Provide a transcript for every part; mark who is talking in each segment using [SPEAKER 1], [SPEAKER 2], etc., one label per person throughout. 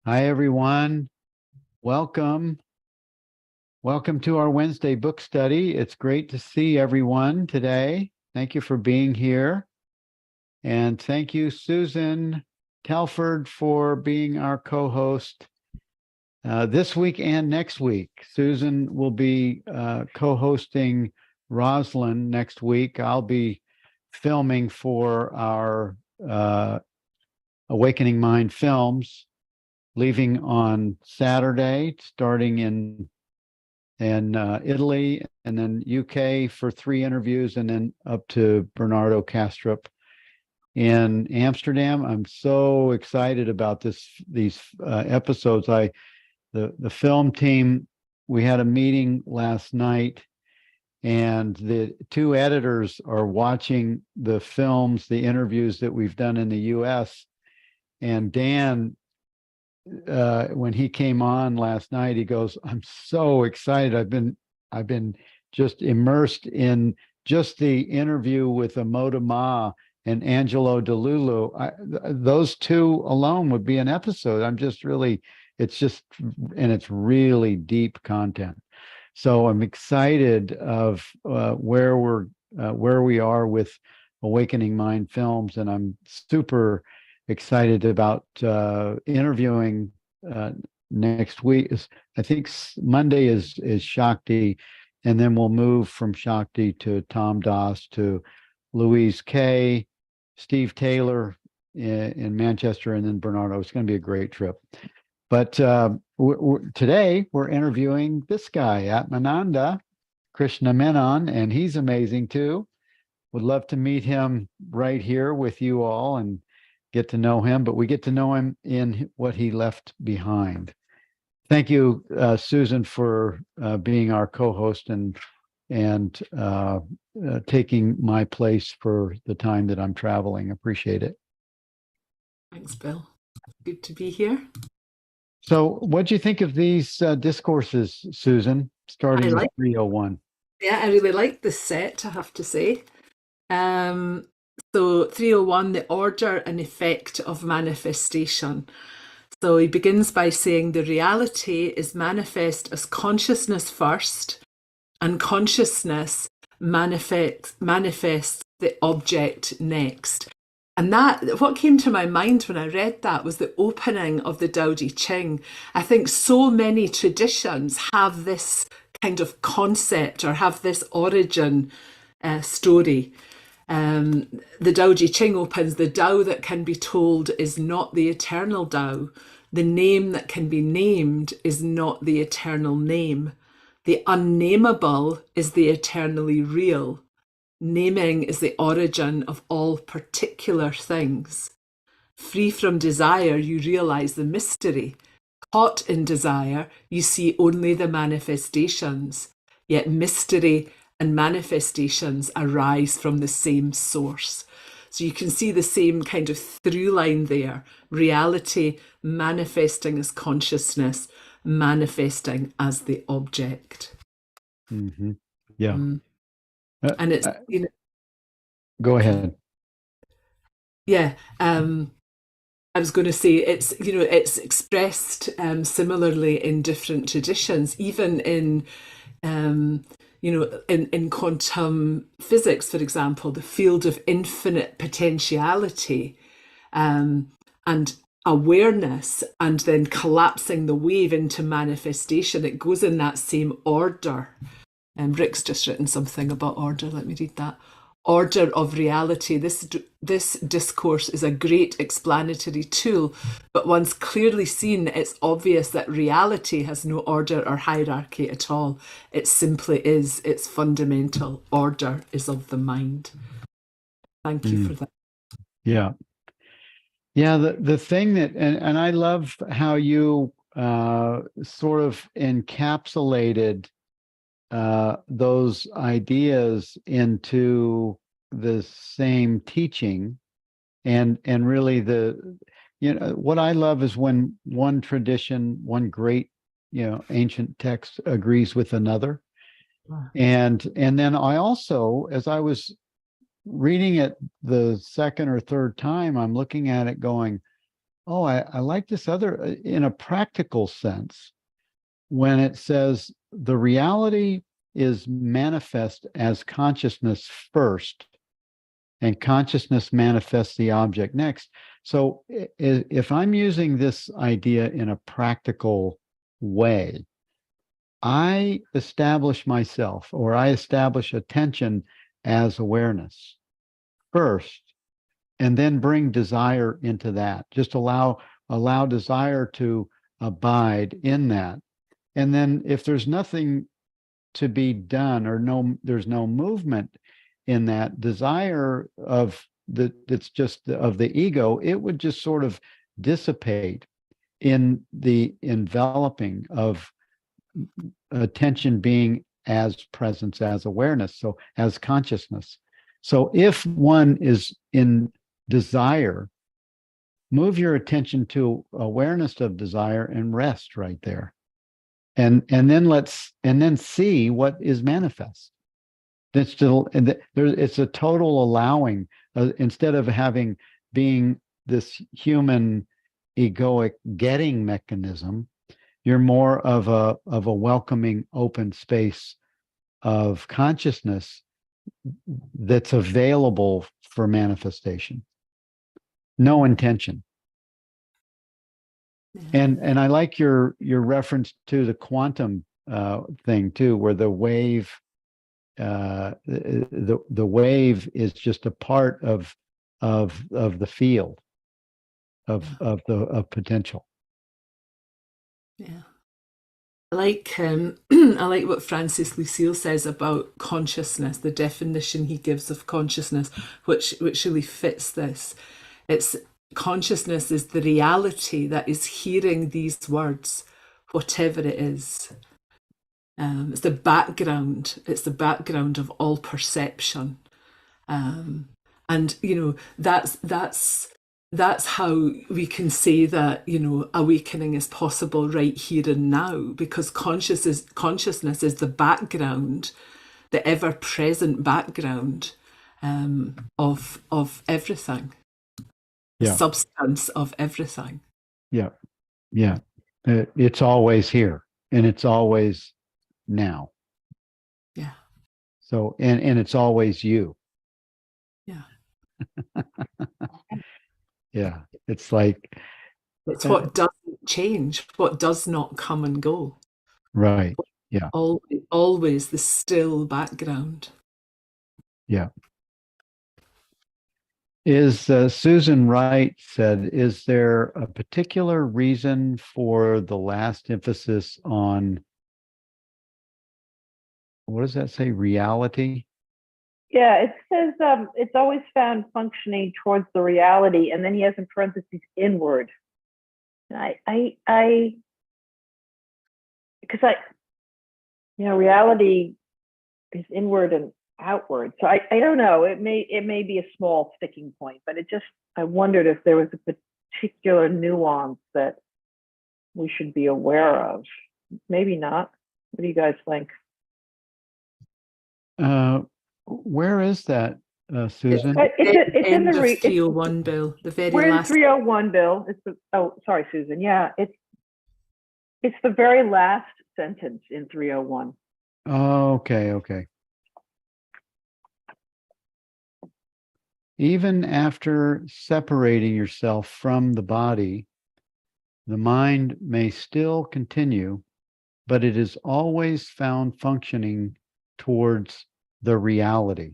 [SPEAKER 1] Hi, everyone. Welcome. Welcome to our Wednesday book study. It's great to see everyone today. Thank you for being here. And thank you, Susan Telford, for being our co-host this week and next week. Susan will be co-hosting Roslyn next week. I'll be filming for our Awakening Mind films, leaving on Saturday, starting in Italy, and then UK for 3 interviews, and then up to Bernardo Kastrup in Amsterdam. I'm so excited about these episodes. The film team, we had a meeting last night, and the 2 editors are watching the films, the interviews that we've done in the US. And Dan, when he came on last night, he goes, "I'm so excited. I've been just immersed in just the interview with Amoda Ma and Angelo DeLulu. Those 2 alone would be an episode. It's really deep content. So I'm excited of where we are with Awakening Mind Films, and I'm super excited about interviewing next week. I think Monday is Shakti, and then we'll move from Shakti to Tom Doss, to Louise Kay, Steve Taylor in Manchester, and then Bernardo. It's going to be a great trip. But today we're interviewing this guy, Atmananda Krishna Menon, and he's amazing too. Would love to meet him right here with you all and get to know him, but we get to know him in what he left behind. Thank you, Susan, for being our co-host and taking my place for the time that I'm traveling. Appreciate it.
[SPEAKER 2] Thanks, Bill. Good to be here.
[SPEAKER 1] So what do you think of these discourses, Susan, starting with 301?
[SPEAKER 2] Yeah, I really like this set, I have to say. So 301, the order and effect of manifestation. So he begins by saying the reality is manifest as consciousness first, and consciousness manifests the object next. And that, what came to my mind when I read that was the opening of the Tao Te Ching. I think so many traditions have this kind of concept or have this origin story. The Tao Te Ching opens, the Tao that can be told is not the eternal Tao. The name that can be named is not the eternal name. The unnameable is the eternally real. Naming is the origin of all particular things. Free from desire, you realize the mystery. Caught in desire, you see only the manifestations. Yet mystery and manifestations arise from the same source. So you can see the same kind of through line there. Reality manifesting as consciousness, manifesting as the object.
[SPEAKER 1] Mm-hmm. Yeah.
[SPEAKER 2] And it's,
[SPEAKER 1] go ahead.
[SPEAKER 2] Yeah. I was going to say it's expressed similarly in different traditions, even in in quantum physics, for example, the field of infinite potentiality and awareness, and then collapsing the wave into manifestation. It goes in that same order. Rick's just written something about order. Let me read that. Order of reality. This discourse is a great explanatory tool, but once clearly seen, it's obvious that reality has no order or hierarchy at all. It simply is. Its fundamental order is of the mind. Thank you for that.
[SPEAKER 1] Yeah. Yeah, the thing that, and I love how you sort of encapsulated those ideas into the same teaching, and really what I love is when one tradition, one great ancient text agrees with another. And then I also, as I was reading it the second or third time, I'm looking at it going, oh, I like this other, in a practical sense, when it says the reality is manifest as consciousness first, and consciousness manifests the object next. So if I'm using this idea in a practical way, I establish myself, or I establish attention as awareness first, and then bring desire into that. Just allow desire to abide in that. And then if there's nothing to be done, or there's no movement in that desire that's just of the ego, it would just sort of dissipate in the enveloping of attention being as presence, as awareness, so as consciousness. So if one is in desire, move your attention to awareness of desire and rest right there. And then see what is manifest. That's still, and it's a total allowing, instead of being this human egoic getting mechanism. You're more of a welcoming open space of consciousness that's available for manifestation. No intention. And I like your reference to the quantum thing too, where the wave the wave is just a part of the field of potential.
[SPEAKER 2] Yeah. I like I like what Francis Lucille says about consciousness, the definition he gives of consciousness, which really fits this. It's consciousness is the reality that is hearing these words, whatever it is. It's the background. It's the background of all perception, and that's how we can say that awakening is possible right here and now, because consciousness is the background, the ever-present background of everything, the substance of everything.
[SPEAKER 1] Yeah. It's always here, and it's always now.
[SPEAKER 2] Yeah.
[SPEAKER 1] So and it's always you.
[SPEAKER 2] Yeah.
[SPEAKER 1] Yeah. It's like
[SPEAKER 2] It's what doesn't change, what does not come and go.
[SPEAKER 1] right. Yeah.
[SPEAKER 2] Always the still background.
[SPEAKER 1] Yeah. Susan Wright said, is there a particular reason for the last emphasis on, what does that say, reality?
[SPEAKER 3] Yeah, it says it's always found functioning towards the reality, and then he has in parentheses inward. And because reality is inward and outward. So I don't know. It may be a small sticking point, but I wondered if there was a particular nuance that we should be aware of. Maybe not. What do you guys think?
[SPEAKER 1] Where is that, Susan?
[SPEAKER 3] It's in the
[SPEAKER 2] 301 bill. The very
[SPEAKER 3] we're
[SPEAKER 2] last.
[SPEAKER 3] In 301 bill. Sorry, Susan. Yeah, it's the very last sentence in 301.
[SPEAKER 1] Oh, okay. Even after separating yourself from the body, the mind may still continue, but it is always found functioning towards the reality.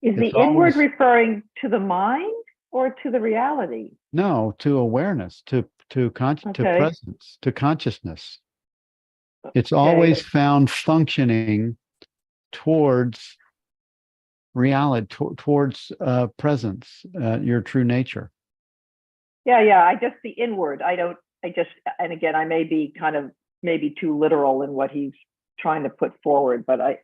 [SPEAKER 3] Is the inward referring to the mind or to the reality?
[SPEAKER 1] No, to awareness, to presence, to consciousness. It's always found functioning towards reality, towards presence, your true nature.
[SPEAKER 3] Yeah. I just the inward. And again, I may be maybe too literal in what he's trying to put forward, but I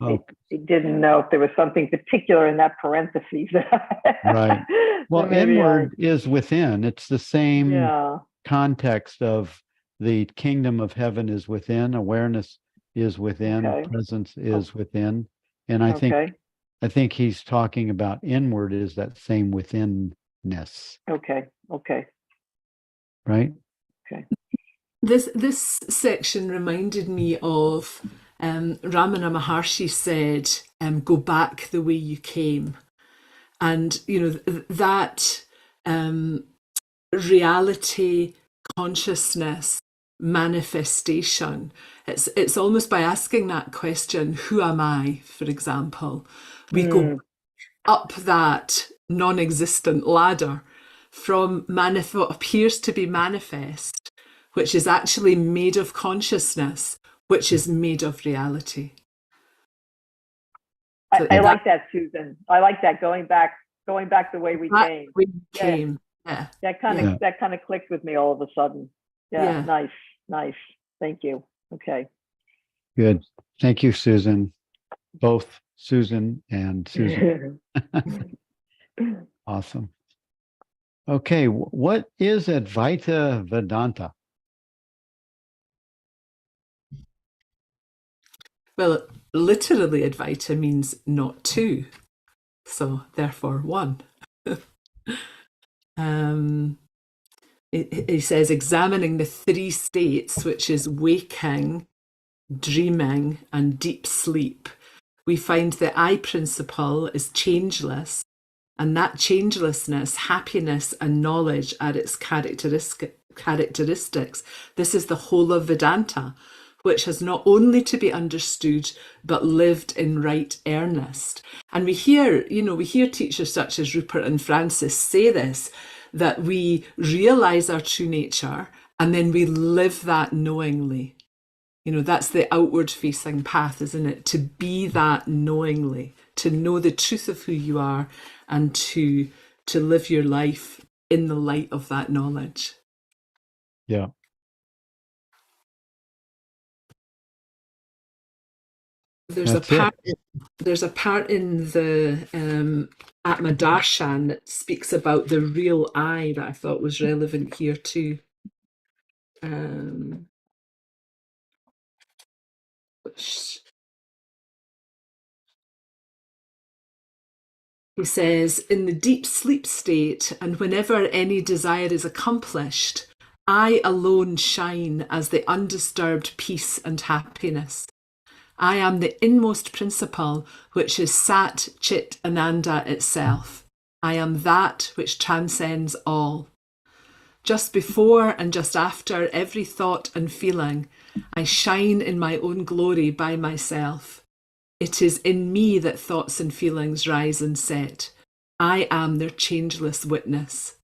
[SPEAKER 3] didn't know if there was something particular in that parentheses.
[SPEAKER 1] Right. Well, inward is within. It's the same context of the kingdom of heaven is within, awareness is within, presence is within. And I think he's talking about inward is that same withinness.
[SPEAKER 3] Okay.
[SPEAKER 1] right?
[SPEAKER 3] Okay.
[SPEAKER 2] This section reminded me of Ramana Maharshi said, "Go back the way you came," and that reality, consciousness, manifestation. It's almost by asking that question, "Who am I?" For example, we go up that non-existent ladder from what appears to be manifest, which is actually made of consciousness, which is made of reality.
[SPEAKER 3] I like that, Susan. I like that, going back the way we came.
[SPEAKER 2] We came. Yeah.
[SPEAKER 3] That kind of clicked with me all of a sudden. Yeah. Nice. Thank you. Okay.
[SPEAKER 1] Good. Thank you, Susan. Both Susan and Susan. Awesome. Okay, what is Advaita Vedanta?
[SPEAKER 2] Well, literally, Advaita means not two, so therefore one. He says, examining the three states, which is waking, dreaming, and deep sleep, we find the I principle is changeless, and that changelessness, happiness, and knowledge are its characteristics. This is the whole of Vedanta, which has not only to be understood, but lived in right earnest. And we hear teachers such as Rupert and Francis say this, that we realize our true nature and then we live that knowingly. That's the outward facing path, isn't it? To be that knowingly, to know the truth of who you are and to live your life in the light of that knowledge.
[SPEAKER 1] Yeah.
[SPEAKER 2] There's a part in the Atmadarshan that speaks about the real I that I thought was relevant here too. He says, in the deep sleep state, and whenever any desire is accomplished, I alone shine as the undisturbed peace and happiness. I am the inmost principle, which is Sat Chit Ananda itself. I am that which transcends all. Just before and just after every thought and feeling, I shine in my own glory by myself. It is in me that thoughts and feelings rise and set. I am their changeless witness.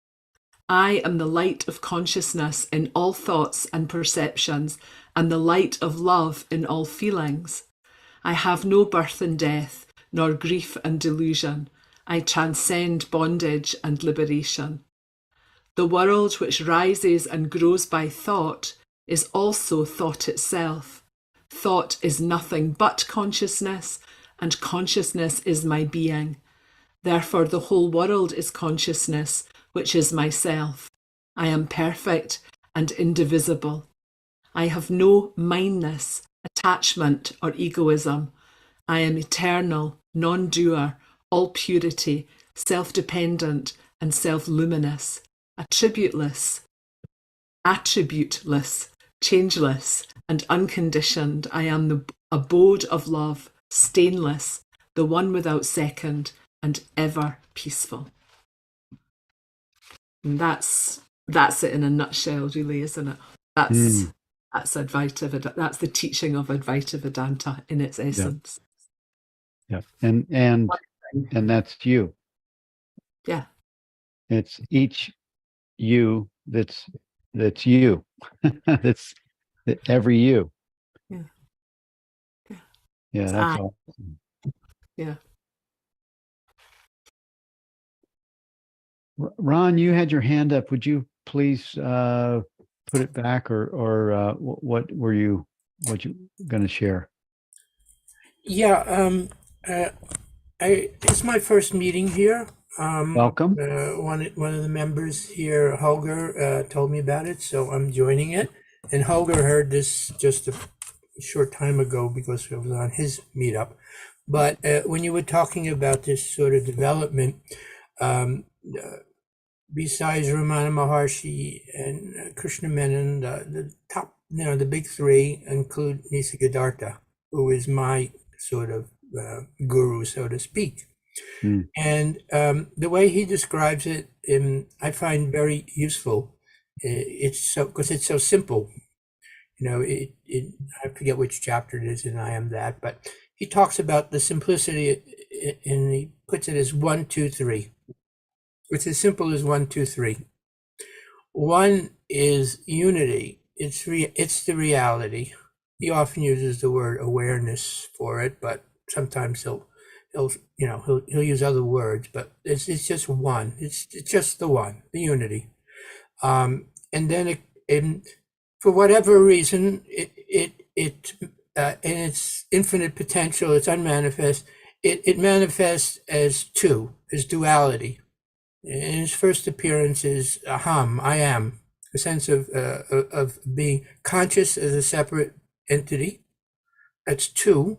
[SPEAKER 2] I am the light of consciousness in all thoughts and perceptions, and the light of love in all feelings. I have no birth and death, nor grief and delusion. I transcend bondage and liberation. The world which rises and grows by thought is also thought itself. Thought is nothing but consciousness, and consciousness is my being. Therefore, the whole world is consciousness, which is myself. I am perfect and indivisible. I have no mindness, attachment, or egoism. I am eternal, non-doer, all purity, self-dependent, and self-luminous, attributeless, changeless, and unconditioned. I am the abode of love, stainless, the one without second, and ever peaceful. And that's it in a nutshell, really, isn't it? That's Advaita Vedanta. That's the teaching of Advaita Vedanta in its essence.
[SPEAKER 1] Yeah. And that's you.
[SPEAKER 2] Yeah.
[SPEAKER 1] It's each you that's you. That's every you.
[SPEAKER 2] Yeah.
[SPEAKER 1] Yeah, that's awesome.
[SPEAKER 2] Yeah.
[SPEAKER 1] Ron, you had your hand up. Would you please put it back, or what were you going to share?
[SPEAKER 4] Yeah, it's my first meeting here.
[SPEAKER 1] Welcome.
[SPEAKER 4] One of the members here, Holger, told me about it, so I'm joining it. And Holger heard this just a short time ago because it was on his meetup. But when you were talking about this sort of development, besides Ramana Maharshi and Krishna Menon, the top, the big three include Nisargadatta, who is my sort of guru, so to speak.
[SPEAKER 1] Mm.
[SPEAKER 4] And the way he describes it, I find very useful. It's so, because it's so simple. I forget which chapter it is in I Am That, but he talks about the simplicity, and he puts it as 1, 2, 3. It's as simple as 1, 2, 3. One is unity. It's the reality. He often uses the word awareness for it, but sometimes he'll use other words. But it's just one. It's just the one, the unity. And then for whatever reason, in its infinite potential, it's unmanifest. It manifests as two, as duality. In his first appearance is aham, I am, a sense of being conscious as a separate entity. That's two.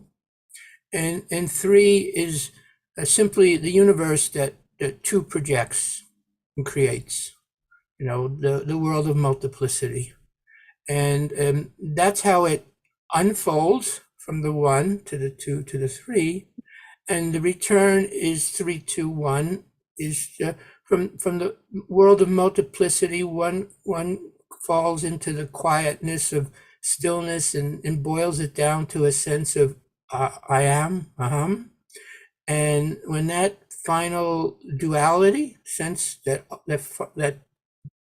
[SPEAKER 4] And three is simply the universe that two projects and creates, the world of multiplicity. And that's how it unfolds from the 1 to the 2 to the 3. And the return is 3, 2, 1, is from the world of multiplicity, one falls into the quietness of stillness and boils it down to a sense of I am, aham. And when that final duality sense that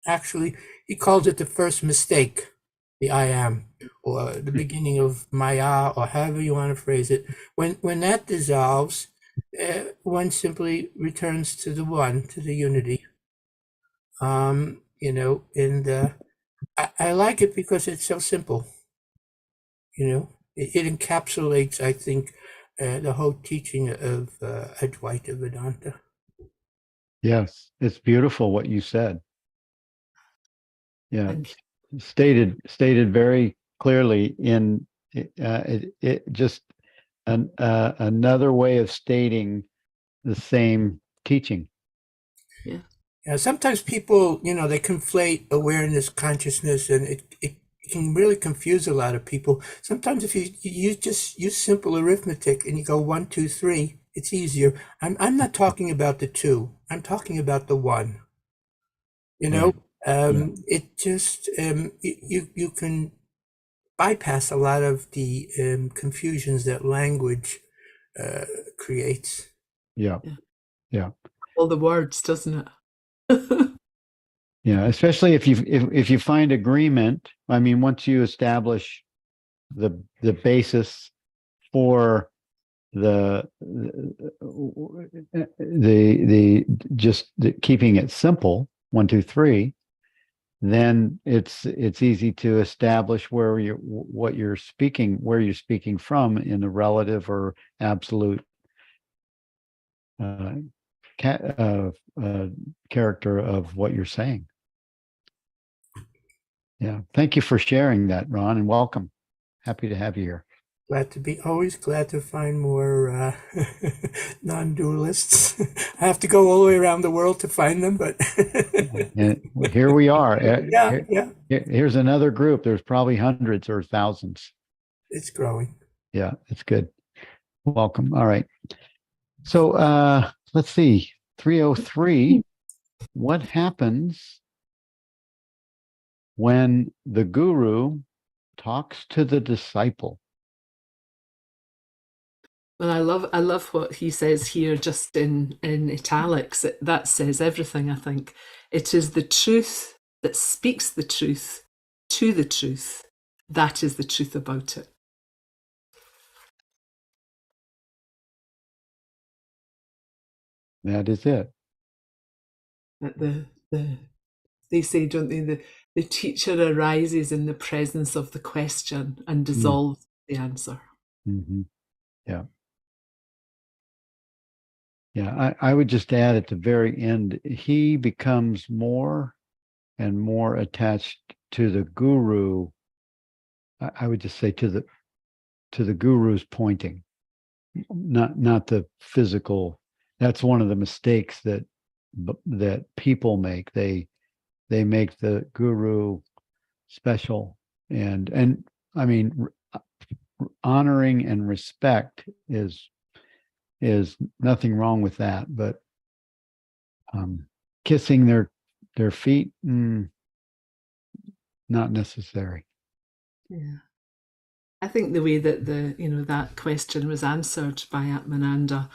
[SPEAKER 4] actually, he calls it the first mistake, the I am, or the beginning of Maya, or however you want to phrase it. When that dissolves, one simply returns to the one, to the unity. And I like it because it's so simple. It encapsulates, I think, the whole teaching of Advaita Vedanta.
[SPEAKER 1] Yes, it's beautiful what you said. Yeah,
[SPEAKER 2] Thank
[SPEAKER 1] stated very clearly in it just another way of stating the same teaching.
[SPEAKER 4] Yeah, sometimes people, they conflate awareness, consciousness, and it can really confuse a lot of people. Sometimes if you just use simple arithmetic and you go 1, 2, 3, it's easier. I'm not talking about the 2. I'm talking about the 1.
[SPEAKER 1] Right.
[SPEAKER 4] It just you can bypass a lot of the confusions that language creates.
[SPEAKER 1] Yeah.
[SPEAKER 2] all the words, doesn't it?
[SPEAKER 1] Yeah, especially if you find agreement. I mean, once you establish the basis for the keeping it simple, 1, 2, 3, then it's easy to establish where you're speaking from in the relative or absolute character of what you're saying. Yeah. Thank you for sharing that, Ron, and welcome. Happy to have you here.
[SPEAKER 4] Always glad to find more non-dualists. I have to go all the way around the world to find them, but
[SPEAKER 1] And here we are.
[SPEAKER 4] yeah.
[SPEAKER 1] Here's another group. There's probably hundreds or thousands.
[SPEAKER 4] It's growing.
[SPEAKER 1] Yeah, it's good. Welcome. All right. So let's see. 303. What happens when the guru talks to the disciple?
[SPEAKER 2] Well, I love what he says here, just in italics. That says everything, I think. It is the truth that speaks the truth to the truth. That is the truth about it.
[SPEAKER 1] That is it.
[SPEAKER 2] That they say, don't they, the teacher arises in the presence of the question and dissolves the answer.
[SPEAKER 1] Mm-hmm. Yeah. Yeah, I would just add at the very end, he becomes more and more attached to the guru. I would just say to the guru's pointing, not the physical. That's one of the mistakes that that people make. They make the guru special, and I mean, honoring and respect is nothing wrong with that, but kissing their feet, not necessary.
[SPEAKER 2] Yeah. I think the way that that question was answered by Atmananda,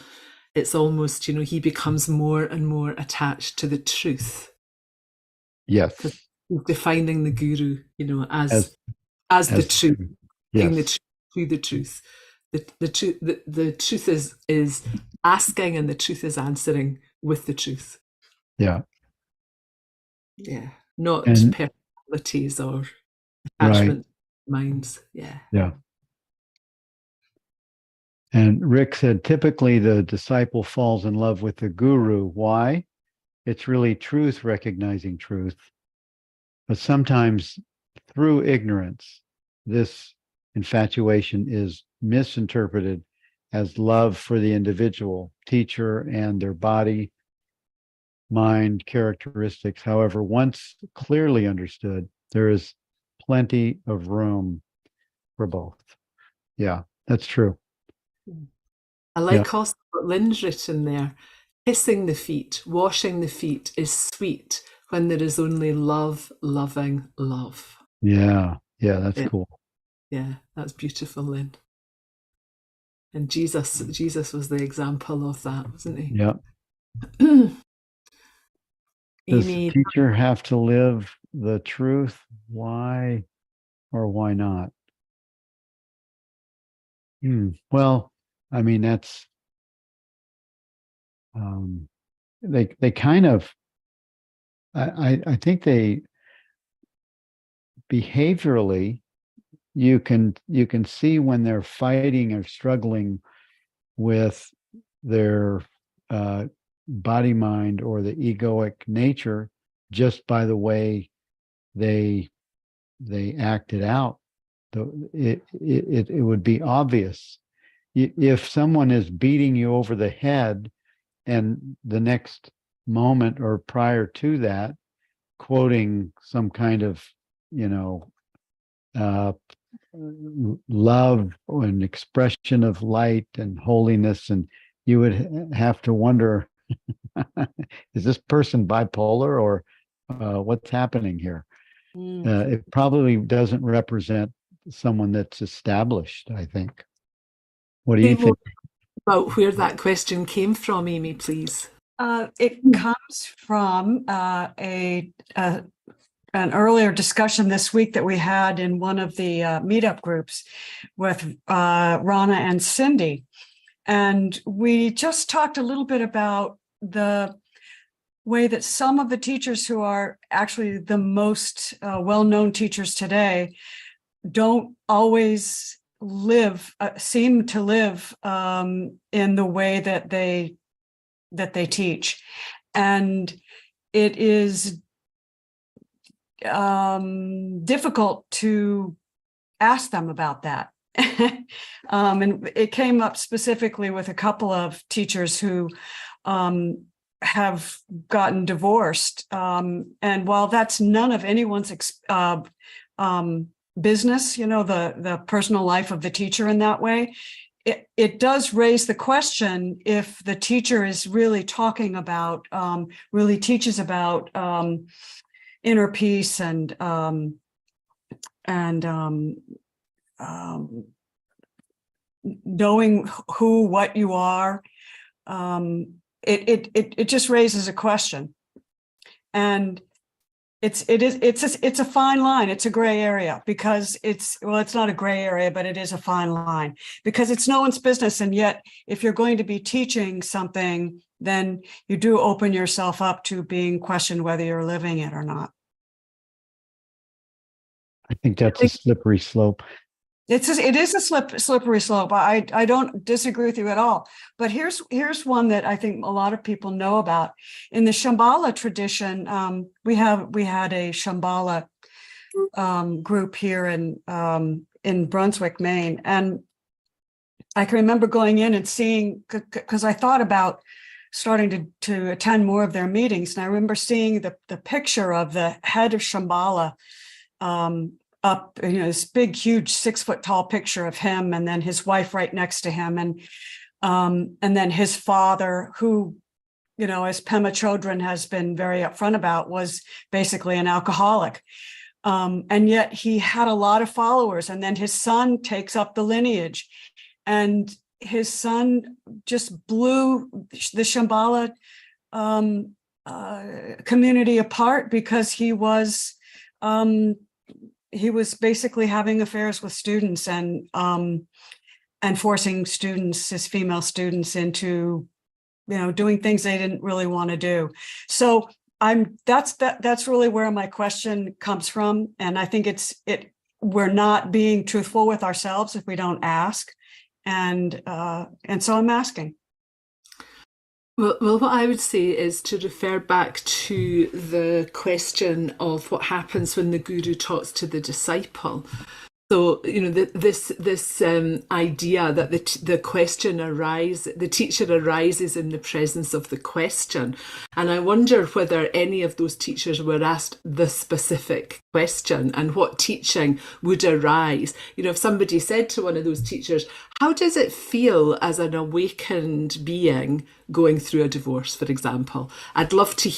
[SPEAKER 2] it's almost, he becomes more and more attached to the truth.
[SPEAKER 1] Yes.
[SPEAKER 2] He's defining the guru, as the
[SPEAKER 1] as
[SPEAKER 2] truth,
[SPEAKER 1] yes.
[SPEAKER 2] the truth through the truth. The truth is asking, and the truth is answering with the truth.
[SPEAKER 1] Yeah.
[SPEAKER 2] Yeah. Not
[SPEAKER 1] And
[SPEAKER 2] personalities or attachment minds. Yeah.
[SPEAKER 1] Yeah. And Rick said, typically the disciple falls in love with the guru. Why? It's really truth, recognizing truth. But sometimes through ignorance, this infatuation is misinterpreted as love for the individual, teacher, and their body, mind, characteristics. However, once clearly understood, there is plenty of room for both. Yeah, that's true.
[SPEAKER 2] I like also what Lynn's written there. Kissing the feet, washing the feet is sweet when there is only love, loving love.
[SPEAKER 1] Yeah, that's cool.
[SPEAKER 2] Yeah, that's beautiful, Lynn. And Jesus was the example of that, wasn't he?
[SPEAKER 1] Yeah. Does the teacher have to live the truth? Why or why not? Well, I mean, that's they kind of I think they behaviorally you can see when they're fighting or struggling with their body mind or the egoic nature just by the way they act it out. It would be obvious if someone is beating you over the head and the next moment or prior to that quoting some kind of love and expression of light and holiness, and you would have to wonder, is this person bipolar or what's happening here? It probably doesn't represent someone that's established, I think. What do you think?
[SPEAKER 2] About where that question came from, Amy, please.
[SPEAKER 5] It comes from an earlier discussion this week that we had in one of the meetup groups with Rana and Cindy. And we just talked a little bit about the way that some of the teachers who are actually the most well-known teachers today don't always seem to live in the way that they teach. And it is difficult to ask them about that. And it came up specifically with a couple of teachers who have gotten divorced. And while that's none of anyone's business, the personal life of the teacher in that way, it does raise the question if the teacher is really talking about, really teaches about inner peace and knowing what you are. It just raises a question, and it's a fine line. It's a gray area because it's not a gray area, but it is a fine line because it's no one's business. And yet, if you're going to be teaching something, then you do open yourself up to being questioned whether you're living it or not.
[SPEAKER 1] I think that's a slippery slope.
[SPEAKER 5] It is a slippery slope. I don't disagree with you at all. But here's one that I think a lot of people know about. In the Shambhala tradition, we had a Shambhala group here in Brunswick, Maine, and I can remember going in and seeing, because I thought about starting to attend more of their meetings. And I remember seeing the picture of the head of Shambhala up, this big, huge 6-foot tall picture of him, and then his wife right next to him. And then his father, who, as Pema Chodron has been very upfront about, was basically an alcoholic. And yet he had a lot of followers. And then his son takes up the lineage, and his son just blew the Shambhala community apart because he was basically having affairs with students and forcing students, his female students, into doing things they didn't really want to do. So that's really where my question comes from. And I think we're not being truthful with ourselves if we don't ask. And so I'm asking.
[SPEAKER 2] Well, what I would say is to refer back to the question of what happens when the guru talks to the disciple. So, this idea that the teacher arises in the presence of the question. And I wonder whether any of those teachers were asked the specific question and what teaching would arise. If somebody said to one of those teachers, how does it feel as an awakened being going through a divorce, for example? I'd love to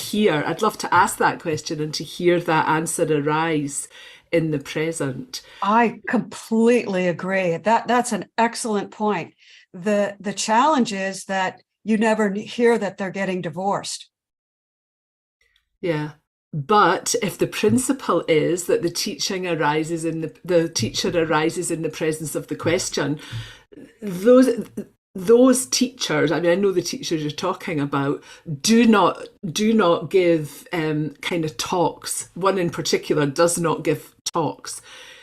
[SPEAKER 2] ask that question and to hear that answer arise in the present.
[SPEAKER 5] I completely agree. That's an excellent point. The challenge is that you never hear that they're getting divorced.
[SPEAKER 2] Yeah. But if the principle is that the teacher arises in the presence of the question, those teachers, I know the teachers you're talking about, do not give kind of talks. One in particular does not give talks.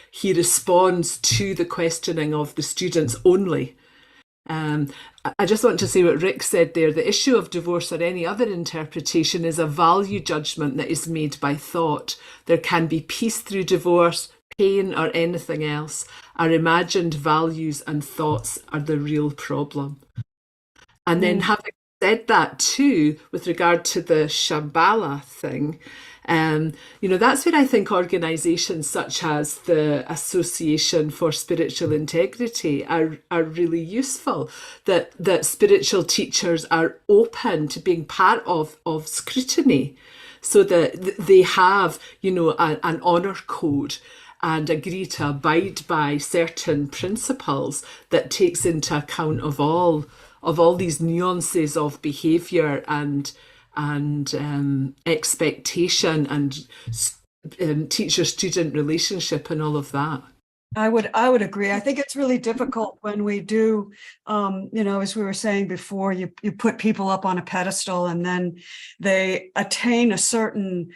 [SPEAKER 2] He responds to the questioning of the students only. I just want to say what Rick said there. The issue of divorce or any other interpretation is a value judgment that is made by thought. There can be peace through divorce, pain, or anything else. Our imagined values and thoughts are the real problem. And then having said that too, with regard to the Shambhala thing, that's where I think organisations such as the Association for Spiritual Integrity are really useful, that spiritual teachers are open to being part of scrutiny, so that they have, an honour code and agree to abide by certain principles that takes into account of all these nuances of behaviour and expectation and teacher-student relationship and all of that.
[SPEAKER 5] I would agree. I think it's really difficult when we do, as we were saying before, you put people up on a pedestal and then they attain a certain,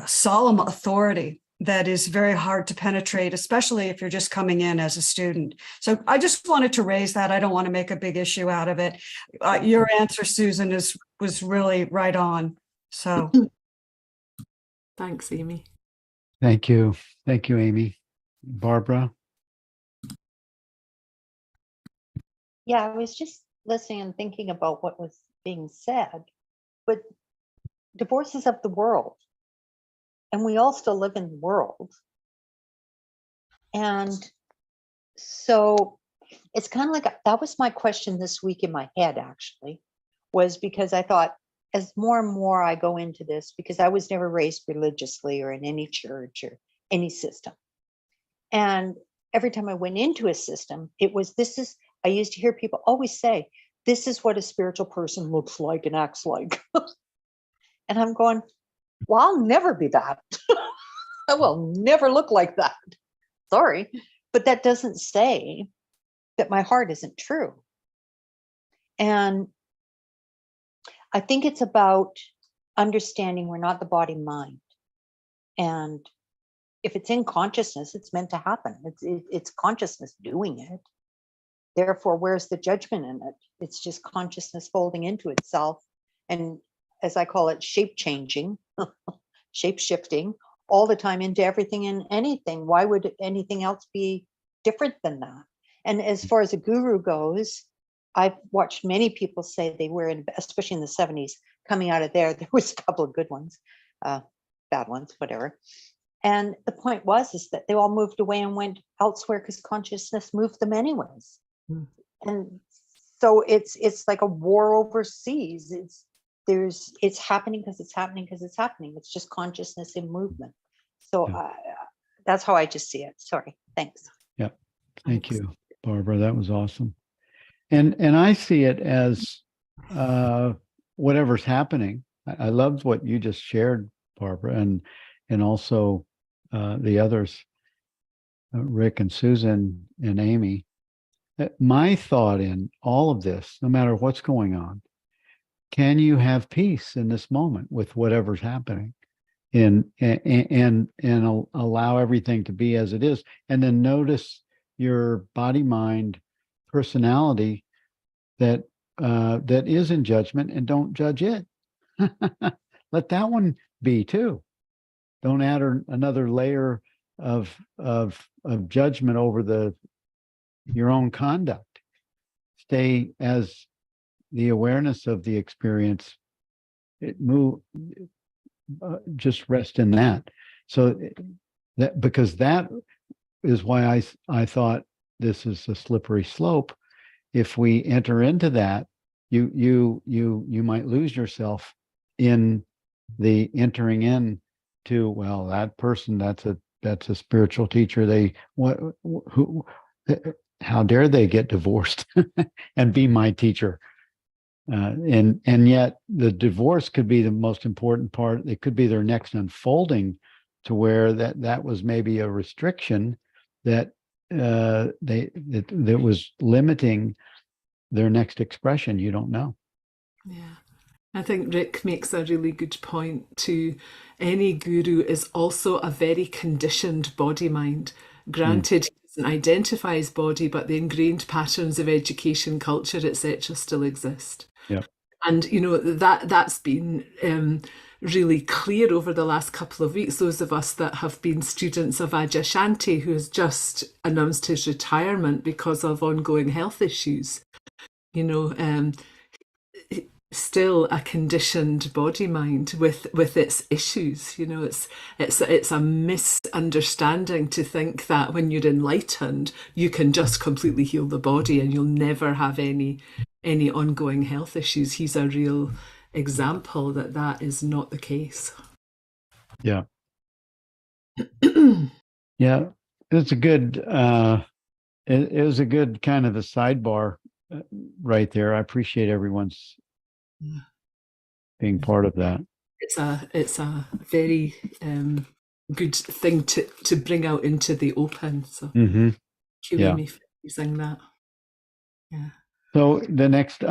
[SPEAKER 5] solemn authority that is very hard to penetrate, especially if you're just coming in as a student. So I just wanted to raise that. I don't want to make a big issue out of it. Your answer, Susan, was really right on. So
[SPEAKER 2] thanks, Amy.
[SPEAKER 1] Thank you, Amy. Barbara.
[SPEAKER 6] Yeah, I was just listening and thinking about what was being said, but divorce is of the world. And we all still live in the world. And so it's kind of like, that was my question this week in my head, actually, was because I thought, as more and more I go into this, because I was never raised religiously or in any church or any system. And every time I went into a system, I used to hear people always say, this is what a spiritual person looks like and acts like. And I'm going, well, I'll never be that. I will never look like that. Sorry. But that doesn't say that my heart isn't true. And I think it's about understanding we're not the body mind. And if it's in consciousness, it's meant to happen. It's consciousness doing it. Therefore, where's the judgment in it? It's just consciousness folding into itself. And as I call it, shape changing, shape shifting all the time into everything and anything. Why would anything else be different than that? And as far as a guru goes, I've watched many people say they were in, especially in the 70s, coming out of there was a couple of good ones, bad ones, whatever. And the point is that they all moved away and went elsewhere because consciousness moved them anyways.
[SPEAKER 2] Mm.
[SPEAKER 6] And so it's like a war overseas. It's happening because it's happening because it's happening. It's just consciousness in movement. So that's how I just see it. Sorry. Thanks.
[SPEAKER 1] Yeah. Thank you, Barbara. That was awesome. And I see it as whatever's happening. I loved what you just shared, Barbara, and also the others, Rick and Susan and Amy. My thought in all of this, no matter what's going on, can you have peace in this moment with whatever's happening, and allow everything to be as it is, and then notice your body, mind, personality that is in judgment, and don't judge it. Let that one be too. Don't add another layer of judgment over your own conduct. Stay as the awareness of the experience. Just rest in that. So that, because that is why I thought this is a slippery slope. If we enter into that, you might lose yourself in the entering in to, well, that person, that's a spiritual teacher. How dare they get divorced and be my teacher? And yet the divorce could be the most important part. It could be their next unfolding to where that was maybe a restriction that that was limiting their next expression. You don't know.
[SPEAKER 2] Yeah. I think Rick makes a really good point too. Any guru is also a very conditioned body mind. Granted, he doesn't identify his body, but the ingrained patterns of education, culture, etc., still exist.
[SPEAKER 1] Yeah.
[SPEAKER 2] And that's been really clear over the last couple of weeks. Those of us that have been students of Adyashanti, who has just announced his retirement because of ongoing health issues, still a conditioned body mind with its issues. It's a misunderstanding to think that when you're enlightened, you can just completely heal the body and you'll never have any ongoing health issues. He's a real example that is not the case.
[SPEAKER 1] Yeah. Yeah. It's a good it was a good kind of a sidebar right there. I appreciate everyone's being part of that.
[SPEAKER 2] It's a very good thing to bring out into the open. So
[SPEAKER 1] Yeah.
[SPEAKER 2] me for using that. Yeah.
[SPEAKER 1] So the next,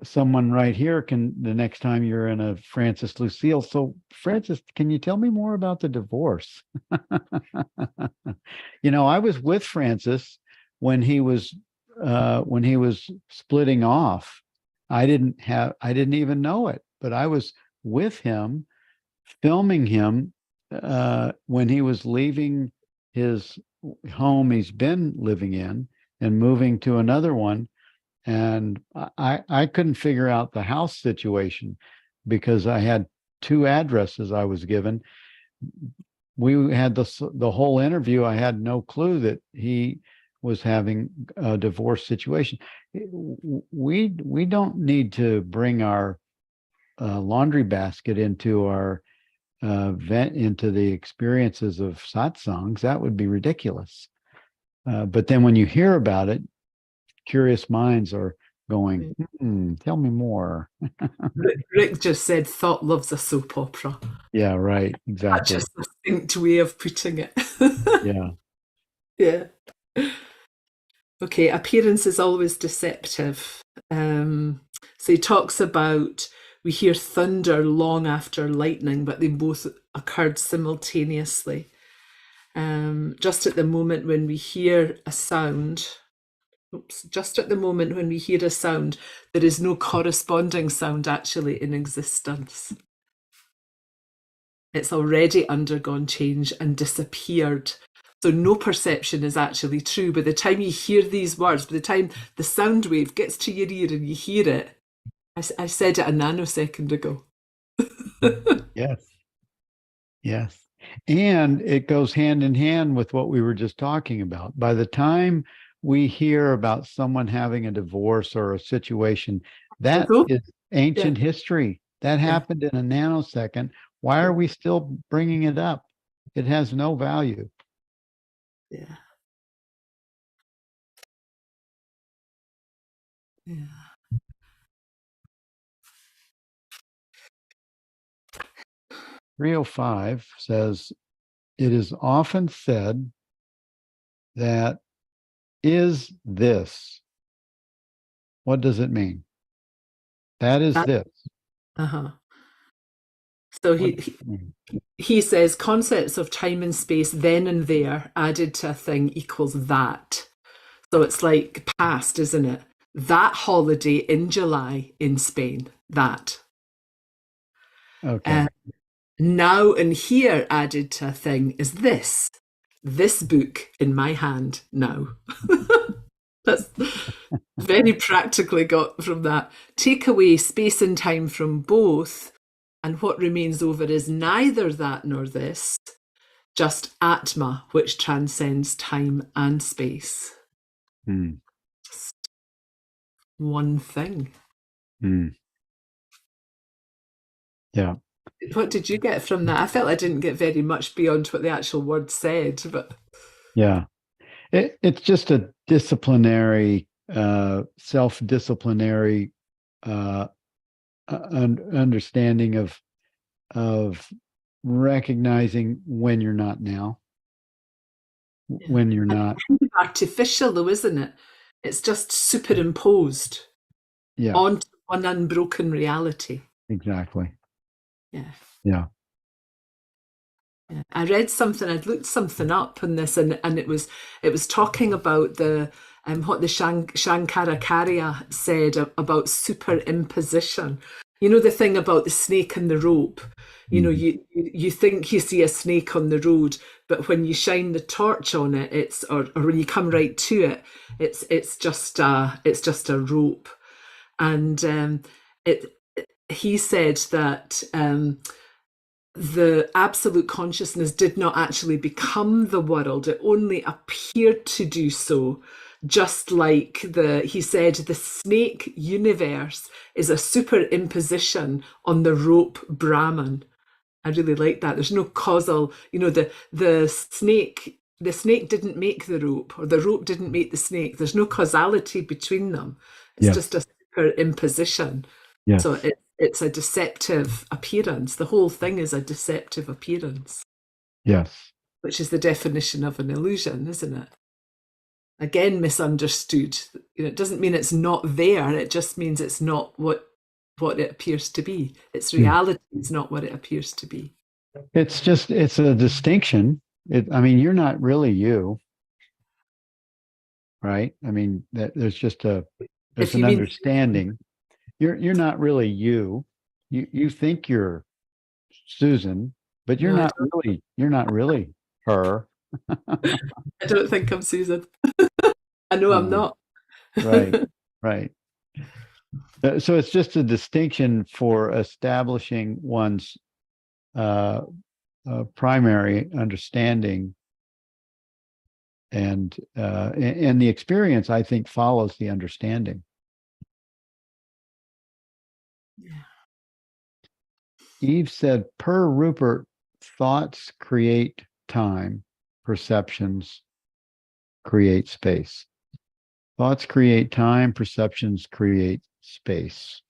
[SPEAKER 1] someone right here the next time you're in a Francis Lucille. So Francis, can you tell me more about the divorce? I was with Francis when he was splitting off. I didn't even know it, but I was with him, filming him when he was leaving his home he's been living in and moving to another one. And I couldn't figure out the house situation because I had two addresses I was given. We had the whole interview. I had no clue that he was having a divorce situation. We don't need to bring our laundry basket into our into the experiences of satsangs. That would be ridiculous. But then when you hear about it, curious minds are going, tell me more.
[SPEAKER 2] Rick just said thought loves a soap opera.
[SPEAKER 1] Yeah, right. Exactly.
[SPEAKER 2] That's just a distinct way of putting it.
[SPEAKER 1] Yeah.
[SPEAKER 2] Yeah. Okay, appearance is always deceptive. So he talks about, we hear thunder long after lightning, but they both occurred simultaneously. Just at the moment when we hear a sound, there is no corresponding sound actually in existence. It's already undergone change and disappeared So no perception is actually true. By the time you hear these words, by the time the sound wave gets to your ear and you hear it, I said it a nanosecond ago.
[SPEAKER 1] Yes. Yes. And it goes hand in hand with what we were just talking about. By the time we hear about someone having a divorce or a situation, that
[SPEAKER 2] So,
[SPEAKER 1] is ancient history. That
[SPEAKER 2] Yeah.
[SPEAKER 1] happened in a nanosecond. Why are we still bringing it up? It has no value.
[SPEAKER 2] yeah. Yeah.
[SPEAKER 1] 305 says, it is often said that is this. What does it mean? That is
[SPEAKER 2] That-
[SPEAKER 1] this.
[SPEAKER 2] Uh-huh. So
[SPEAKER 1] What does it mean?
[SPEAKER 2] he says concepts of time and space then and there added to a thing equals that. So it's like past, isn't it? That holiday in July in Spain, that.
[SPEAKER 1] Okay.
[SPEAKER 2] Now and here added to a thing is this book in my hand now. That's very practically got from that. Take away space and time from both, and what remains over is neither that nor this, just Atma, which transcends time and space.
[SPEAKER 1] Hmm.
[SPEAKER 2] Just one thing.
[SPEAKER 1] Hmm. Yeah.
[SPEAKER 2] What did you get from that? I felt I didn't get very much beyond what the actual word said, but
[SPEAKER 1] Yeah. It's just a disciplinary, self-disciplinary understanding of recognizing when you're not now, when you're not.
[SPEAKER 2] artificial though, isn't it? It's just superimposed
[SPEAKER 1] Yeah,
[SPEAKER 2] onto one unbroken reality.
[SPEAKER 1] exactly.
[SPEAKER 2] Yeah.
[SPEAKER 1] Yeah.
[SPEAKER 2] Yeah. I read something, I'd looked something up on this, and it was talking about the what the Shankaracharya said about superimposition. You know, the thing about the snake and the rope. You know,
[SPEAKER 1] Mhm.
[SPEAKER 2] you think you see a snake on the road, but when you shine the torch on it, it's or when you come right to it, it's just a rope. And he said that the absolute consciousness did not actually become the world, it only appeared to do so. Just like he said, the snake universe is a superimposition on the rope Brahman. I really like that. There's no causal, you know, the snake didn't make the rope, or the rope didn't make the snake. There's no causality between them. It's
[SPEAKER 1] Yes.
[SPEAKER 2] just a superimposition.
[SPEAKER 1] Yes.
[SPEAKER 2] So it's a deceptive appearance. The whole thing is a deceptive appearance,
[SPEAKER 1] Yes.
[SPEAKER 2] which is the definition of an illusion, isn't it? Again, misunderstood. You know, it doesn't mean it's not there. It just means it's not what it appears to be. Its reality is not what it appears to be.
[SPEAKER 1] It's a distinction. I mean, you're not really you, right? I mean, there's
[SPEAKER 2] If
[SPEAKER 1] an
[SPEAKER 2] you mean
[SPEAKER 1] understanding. You're not really you. You think you're Susan, but
[SPEAKER 2] no,
[SPEAKER 1] you're not really her.
[SPEAKER 2] I don't think I'm Susan. I know I'm not.
[SPEAKER 1] Right, right. So it's just a distinction for establishing one's uh, primary understanding, and the experience, I think, follows the understanding.
[SPEAKER 2] Yeah.
[SPEAKER 1] Eve said, per Rupert, thoughts create time, perceptions create space. Thoughts create time, perceptions create space.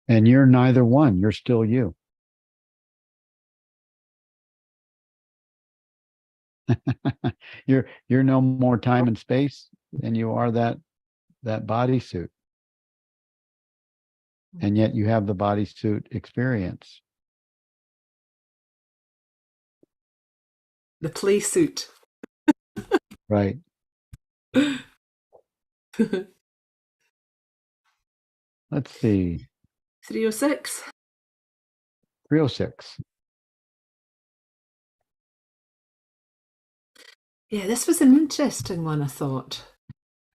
[SPEAKER 1] And you're neither one, you're still you. You're no more time and space than you are that bodysuit. And yet you have the bodysuit experience.
[SPEAKER 2] The play suit.
[SPEAKER 1] Right.
[SPEAKER 2] 306.
[SPEAKER 1] Let's see. 306.
[SPEAKER 2] Yeah, this was an interesting one, I thought.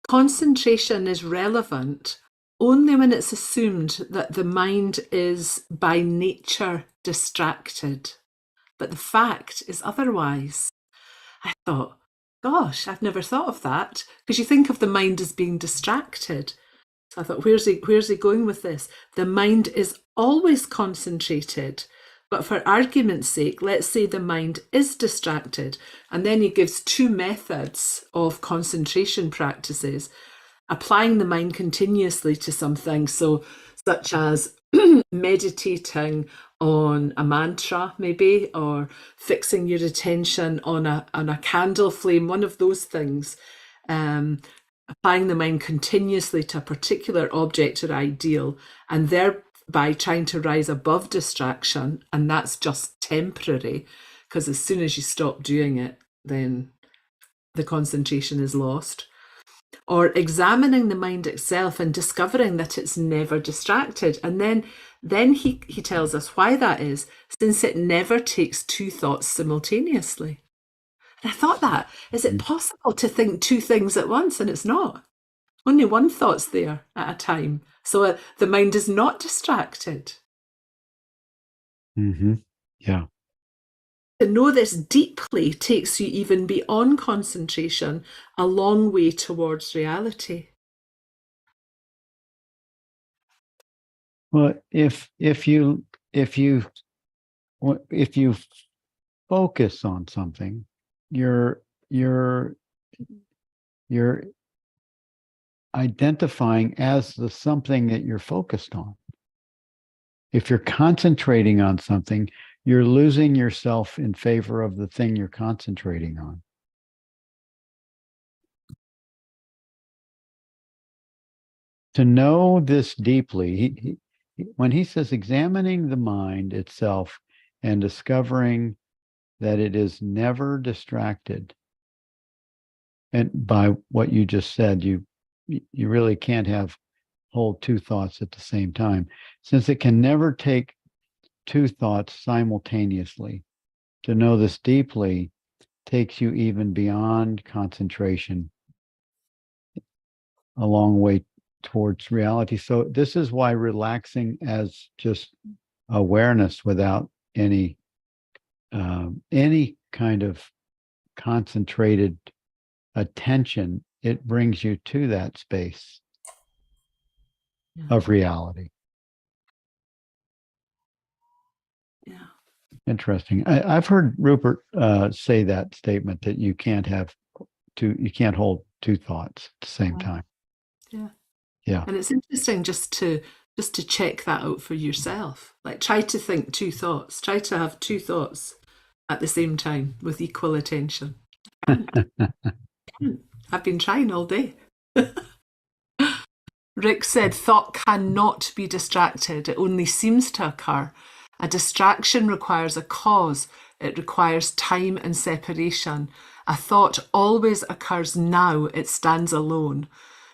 [SPEAKER 2] Concentration is relevant only when it's assumed that the mind is by nature distracted. But the fact is otherwise. I thought, gosh, I've never thought of that. Because you think of the mind as being distracted. So I thought, where's he going with this? The mind is always concentrated. But for argument's sake, let's say the mind is distracted. And then he gives two methods of concentration practices, applying the mind continuously to something. So, such as meditating on a mantra, maybe, or fixing your attention on a candle flame, one of those things. Applying the mind continuously to a particular object or ideal, and thereby trying to rise above distraction. And that's just temporary, because as soon as you stop doing it, then the concentration is lost. Or examining the mind itself and discovering that it's never distracted. And then he tells us why that is, since it never takes two thoughts simultaneously. And I thought that, is it possible to think two things at once? And it's not. Only one thought's there at a time. So the mind is not distracted.
[SPEAKER 1] Mm-hmm. Yeah.
[SPEAKER 2] To know this deeply takes you even beyond concentration, a long way towards reality.
[SPEAKER 1] Well, if you focus on something, you're identifying as the something that you're focused on. If you're concentrating on something, you're losing yourself in favor of the thing you're concentrating on. To know this deeply, when he says examining the mind itself and discovering that it is never distracted, and by what you just said, you really can't hold two thoughts at the same time, since it can never take two thoughts simultaneously. To know this deeply takes you even beyond concentration, a long way towards reality. So this is why relaxing as just awareness without any kind of concentrated attention, it brings you to that space of reality.
[SPEAKER 2] Yeah.
[SPEAKER 1] Interesting. I've heard Rupert say that statement that you can't hold two thoughts at the same time.
[SPEAKER 2] Yeah.
[SPEAKER 1] Yeah.
[SPEAKER 2] And it's interesting just to check that out for yourself. Like, try to think two thoughts. Try to have two thoughts at the same time with equal attention. I've been trying all day. Rick said, thought cannot be distracted. It only seems to occur. A distraction requires a cause. It requires time and separation. A thought always occurs now. It stands alone.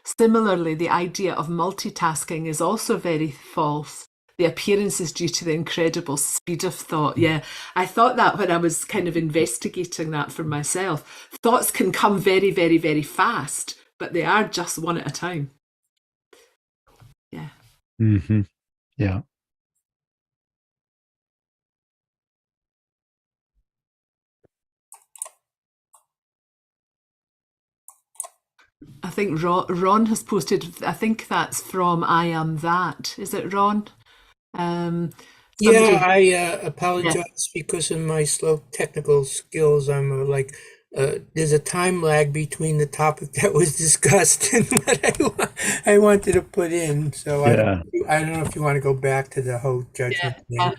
[SPEAKER 2] Similarly, the idea of multitasking is also very false. The appearance is due to the incredible speed of thought. Yeah, I thought that when I was kind of investigating that for myself. Thoughts can come very, very, very fast, but they are just one at a time. Yeah.
[SPEAKER 1] Mm-hmm. Yeah.
[SPEAKER 2] I think Ron has posted, I think that's from I Am That. Is it Ron?
[SPEAKER 4] Yeah, I apologize because of my slow technical skills. I'm there's a time lag between the topic that was discussed and what I wanted to put in. So
[SPEAKER 1] Yeah.
[SPEAKER 4] I don't know if you want to go back to the whole judgment thing.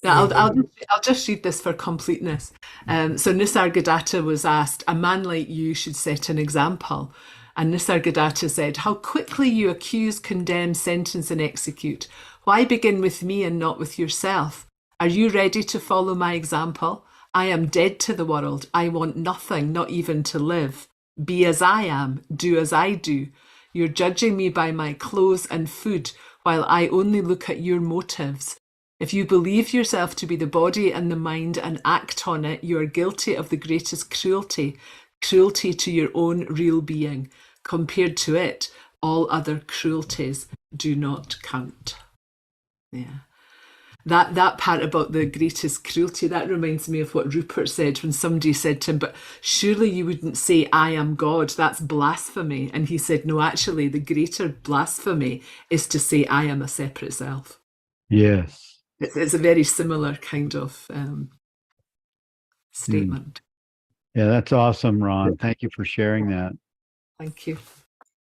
[SPEAKER 2] I'll just read this for completeness. So Nisargadatta was asked, a man like you should set an example. And Nisargadatta said, how quickly you accuse, condemn, sentence and execute. Why begin with me and not with yourself? Are you ready to follow my example? I am dead to the world. I want nothing, not even to live. Be as I am, do as I do. You're judging me by my clothes and food, while I only look at your motives. If you believe yourself to be the body and the mind and act on it, you are guilty of the greatest cruelty. cruelty to your own real being. Compared to it, all other cruelties do not count. Yeah. That part about the greatest cruelty, that reminds me of what Rupert said when somebody said to him, but surely you wouldn't say, I am God, that's blasphemy. And he said, no, actually, the greater blasphemy is to say, I am a separate self.
[SPEAKER 1] Yes.
[SPEAKER 2] It's a very similar kind of statement.
[SPEAKER 1] Yeah, that's awesome, Ron. Thank you for sharing that.
[SPEAKER 2] Thank you.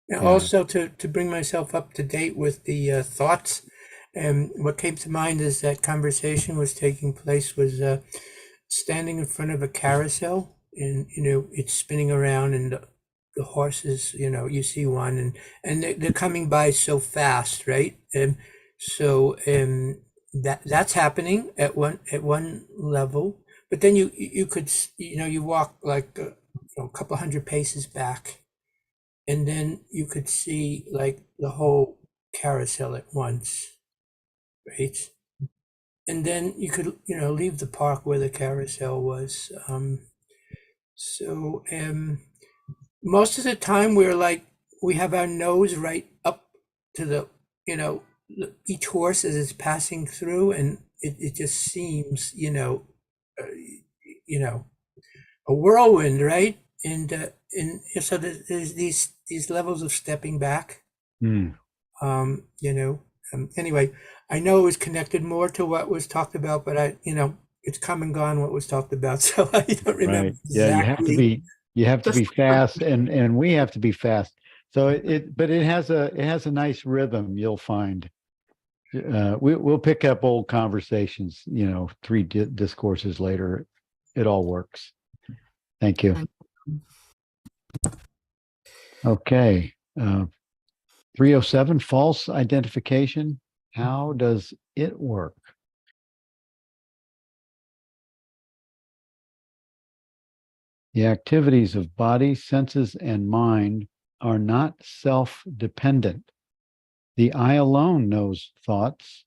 [SPEAKER 4] Now, also to bring myself up to date with the thoughts, what came to mind as that conversation was taking place was standing in front of a carousel, and it's spinning around, and the horses, you see one, and they're coming by so fast, right? And so that's happening at one level, but then you could you walk like a couple hundred paces back, and then you could see like the whole carousel at once, right? And then you could leave the park where the carousel was. So most of the time we have our nose right up to the each horse as it's passing through, and it just seems a whirlwind, right? And so there's these levels of stepping back. Anyway, I know it was connected more to what was talked about, but it's come and gone what was talked about, so I don't remember.
[SPEAKER 1] Right. Yeah, you have to be fast, and we have to be fast. So but it has a nice rhythm, you'll find. We'll pick up old conversations, 3 discourses later. It all works. Thank you. Okay. 307, false identification. How does it work? The activities of body, senses, and mind are not self-dependent. The I alone knows thoughts,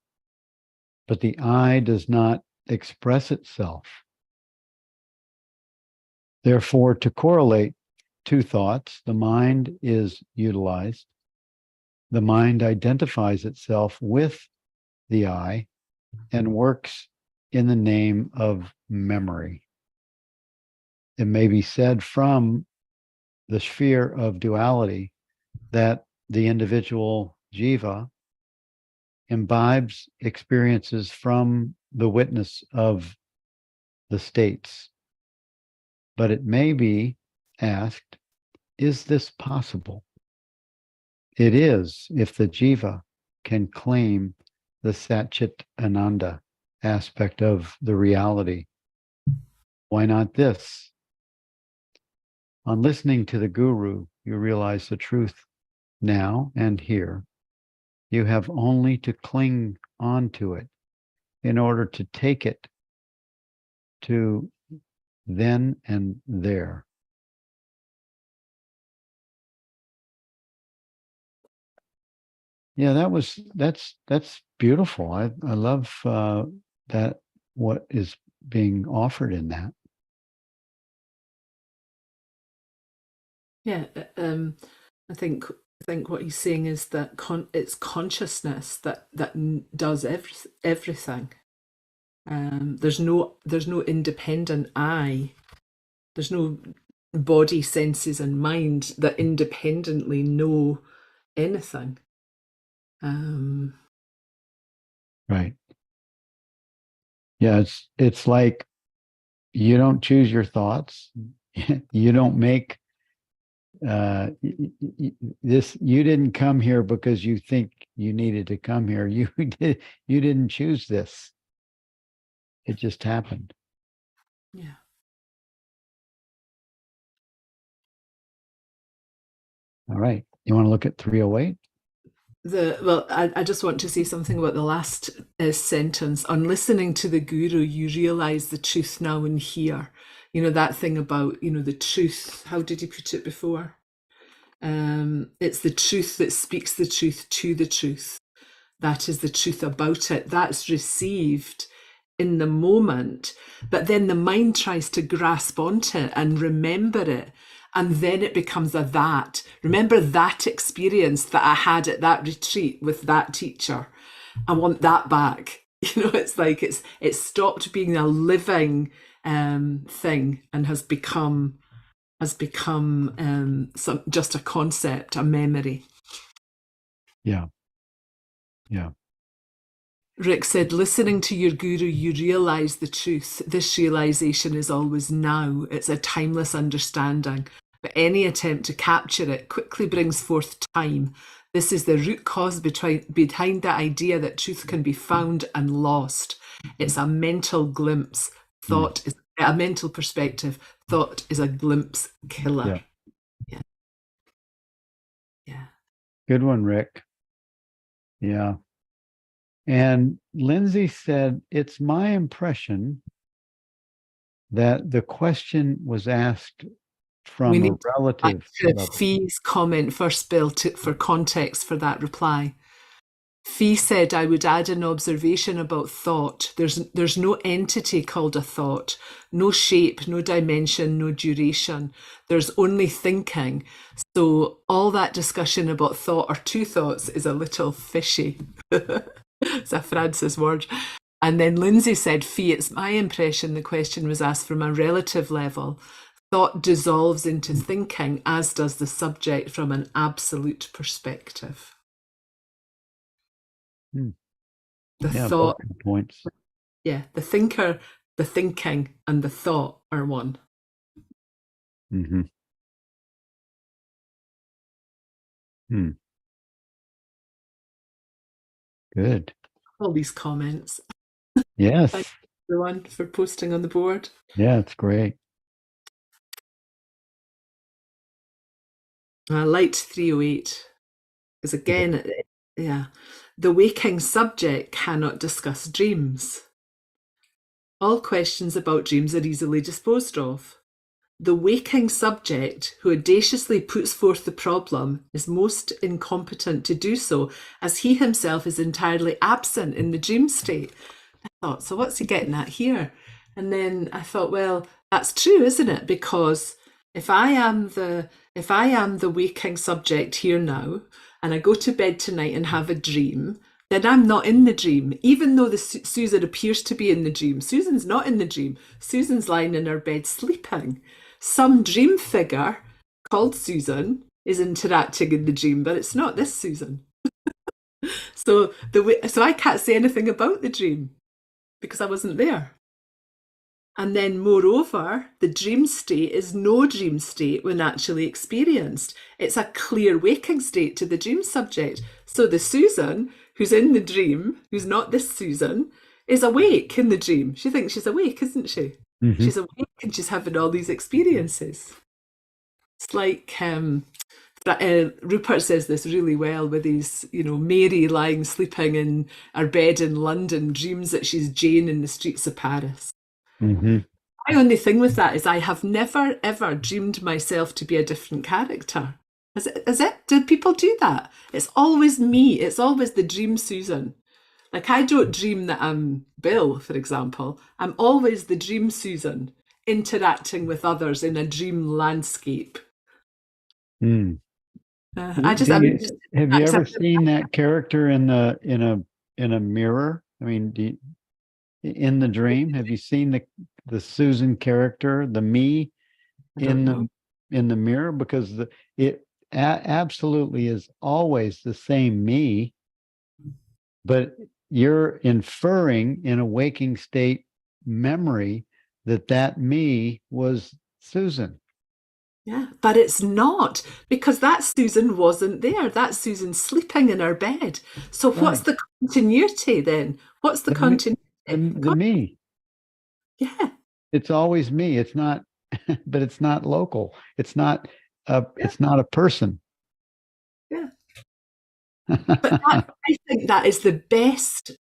[SPEAKER 1] but the I does not express itself. Therefore, to correlate 2 thoughts, the mind is utilized. The mind identifies itself with the I and works in the name of memory. It may be said from the sphere of duality that the individual jiva imbibes experiences from the witness of the states. But it may be asked, is this possible? It is, if the jiva can claim the Satchit Ananda aspect of the reality. Why not this? On listening to the guru, you realize the truth now and here. You have only to cling on to it in order to take it to then and there. Yeah, that's beautiful. I love that what is being offered in that.
[SPEAKER 2] Yeah, I think what he's saying is that it's consciousness that does everything. There's no independent I. There's no body, senses, and mind that independently know anything.
[SPEAKER 1] Right. Yeah, it's like you don't choose your thoughts. You don't make this. You didn't come here because you think you needed to come here. You didn't choose this. It just happened.
[SPEAKER 2] Yeah.
[SPEAKER 1] All right. You want to look at 308?
[SPEAKER 2] I just want to say something about the last sentence. On listening to the guru, you realize the truth now and here. That thing about, the truth. How did he put it before? It's the truth that speaks the truth to the truth. That is the truth about it. That's received in the moment. But then the mind tries to grasp onto it and remember it And then it becomes a that. Remember that experience that I had at that retreat with that teacher? I want that back. You know, it's like it's stopped being a living thing and has become just a concept, a memory.
[SPEAKER 1] Yeah. Yeah.
[SPEAKER 2] Rick said, listening to your guru, you realize the truth. This realization is always now. It's a timeless understanding. But any attempt to capture it quickly brings forth time. This is the root cause behind the idea that truth can be found and lost. It's a mental glimpse. Thought is a mental perspective. Thought is a glimpse killer. Yeah.
[SPEAKER 1] Good one, Rick. Yeah. And Lindsay said, it's my impression that the question was asked from
[SPEAKER 2] We
[SPEAKER 1] a
[SPEAKER 2] need
[SPEAKER 1] relative
[SPEAKER 2] to
[SPEAKER 1] level.
[SPEAKER 2] Fee's comment first, Bill, for context for that reply. Fee said, I would add an observation about thought. There's no entity called a thought, no shape, no dimension, no duration. There's only thinking. So all that discussion about thought or two thoughts is a little fishy. It's a Francis word. And then Lindsay said, Fee, it's my impression the question was asked from a relative level. Thought dissolves into thinking, as does the subject from an absolute perspective. The thought,
[SPEAKER 1] points.
[SPEAKER 2] Yeah, the thinker, the thinking, and the thought are one.
[SPEAKER 1] Mm-hmm. Good.
[SPEAKER 2] All these comments.
[SPEAKER 1] Yes.
[SPEAKER 2] Thank you everyone for posting on the board.
[SPEAKER 1] Yeah, it's great.
[SPEAKER 2] I liked 308 because again, the waking subject cannot discuss dreams. All questions about dreams are easily disposed of. The waking subject who audaciously puts forth the problem is most incompetent to do so, as he himself is entirely absent in the dream state. I thought, so what's he getting at here? And then I thought, well, that's true, isn't it? Because if I am the waking subject here now, and I go to bed tonight and have a dream, then I'm not in the dream, even though Susan appears to be in the dream. Susan's not in the dream. Susan's lying in her bed sleeping. Some dream figure called Susan is interacting in the dream, but it's not this Susan. So I can't say anything about the dream because I wasn't there. And then moreover, the dream state is no dream state when actually experienced. It's a clear waking state to the dream subject. So the Susan who's in the dream, who's not this Susan, is awake in the dream. She thinks she's awake, isn't she? Mm-hmm. She's awake and she's having all these experiences. It's like Rupert says this really well with his, Mary lying sleeping in her bed in London, dreams that she's Jane in the streets of Paris.
[SPEAKER 1] Mm-hmm.
[SPEAKER 2] My only thing with that is I have never, ever dreamed myself to be a different character. Is it? Did people do that? It's always me. It's always the dream Susan. Like I don't dream that I'm Bill, for example. I'm always the dream Susan interacting with others in a dream landscape.
[SPEAKER 1] Mm. Have you ever seen that character in a mirror? I mean, in the dream, have you seen the Susan character, the me in the mirror? Because it absolutely is always the same me, but you're inferring in a waking state memory that me was Susan.
[SPEAKER 2] Yeah, but it's not, because that Susan wasn't there. That Susan's sleeping in her bed. So what's the continuity then? What's the continuity?
[SPEAKER 1] The me.
[SPEAKER 2] Yeah.
[SPEAKER 1] It's always me. It's not, but it's not local. It's not it's not a person.
[SPEAKER 2] Yeah. But I think that is the best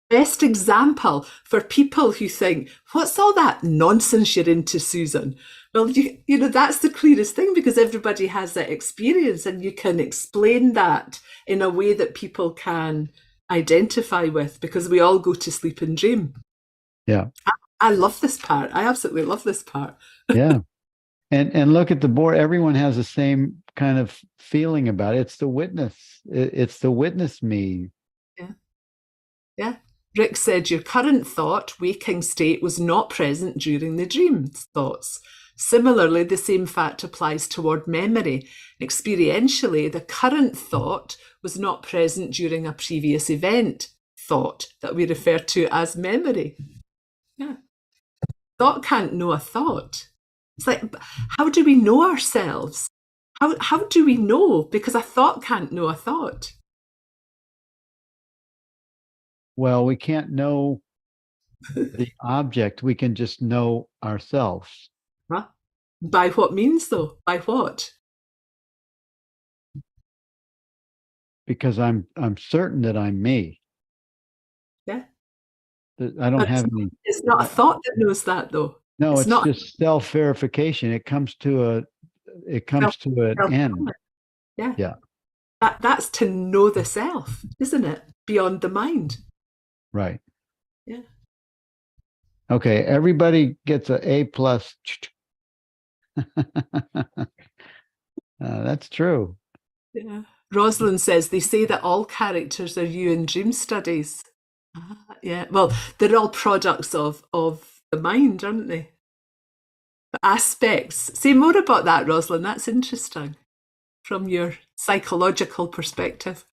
[SPEAKER 2] best example for people who think, what's all that nonsense you're into, Susan? Well, you know, that's the clearest thing, because everybody has that experience and you can explain that in a way that people can identify with, because we all go to sleep and dream.
[SPEAKER 1] Yeah.
[SPEAKER 2] I love this part. I absolutely love this part.
[SPEAKER 1] Yeah. And look at the board. Everyone has the same kind of feeling about it. It's the witness. It's the witness me.
[SPEAKER 2] Yeah. Yeah. Rick said your current thought, waking state, was not present during the dream thoughts. Similarly, the same fact applies toward memory. Experientially, the current thought was not present during a previous event thought that we refer to as memory. Yeah. Thought can't know a thought. It's like, how do we know ourselves? How do we know? Because a thought can't know a thought.
[SPEAKER 1] Well, we can't know the object. We can just know ourselves.
[SPEAKER 2] Huh? By what means, though? By what?
[SPEAKER 1] Because I'm certain that I'm me.
[SPEAKER 2] Yeah.
[SPEAKER 1] I don't have any.
[SPEAKER 2] It's not a thought that knows that, though.
[SPEAKER 1] No, it's
[SPEAKER 2] not
[SPEAKER 1] just self-verification. It comes to an end.
[SPEAKER 2] Yeah.
[SPEAKER 1] Yeah.
[SPEAKER 2] That's to know the self, isn't it? Beyond the mind.
[SPEAKER 1] Right.
[SPEAKER 2] Yeah.
[SPEAKER 1] Okay. Everybody gets an A+. That's true.
[SPEAKER 2] Yeah. Rosalind says they say that all characters are you in dream studies. Yeah. Well, they're all products of the mind, aren't they? The aspects. Say more about that, Rosalind. That's interesting from your psychological perspective.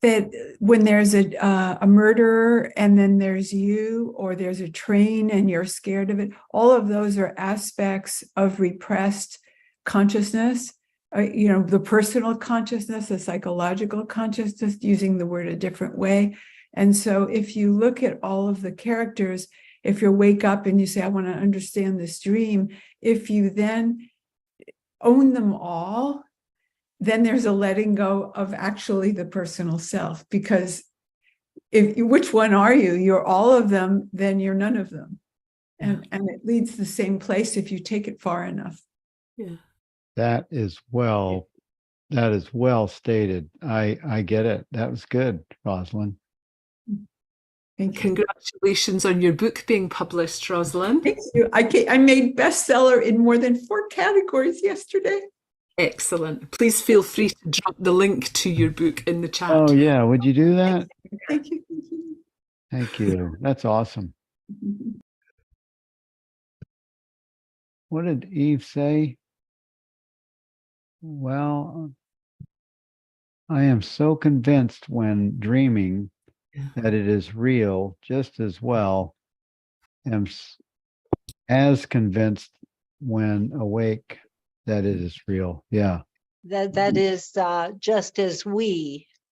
[SPEAKER 7] That when there's a murderer and then there's you, or there's a train and you're scared of it, all of those are aspects of repressed consciousness, the personal consciousness, the psychological consciousness, using the word a different way. And so if you look at all of the characters, if you wake up and you say, I want to understand this dream, if you then own them all, then there's a letting go of actually the personal self, because which one are you? You're all of them, then you're none of them. And it leads to the same place if you take it far enough.
[SPEAKER 2] Yeah.
[SPEAKER 1] That is well stated. I get it. That was good, Rosalind.
[SPEAKER 7] Thank you.
[SPEAKER 2] Congratulations on your book being published, Rosalind.
[SPEAKER 7] Thank you. I made bestseller in more than 4 categories yesterday.
[SPEAKER 2] Excellent. Please feel free to drop the link to your book in the chat.
[SPEAKER 1] Oh yeah, would you do that?
[SPEAKER 7] Thank you.
[SPEAKER 1] Thank you. That's awesome. What did Eve say? Well, I am so convinced when dreaming that it is real, just as well am as convinced when awake that it is real. Yeah.
[SPEAKER 6] That is just as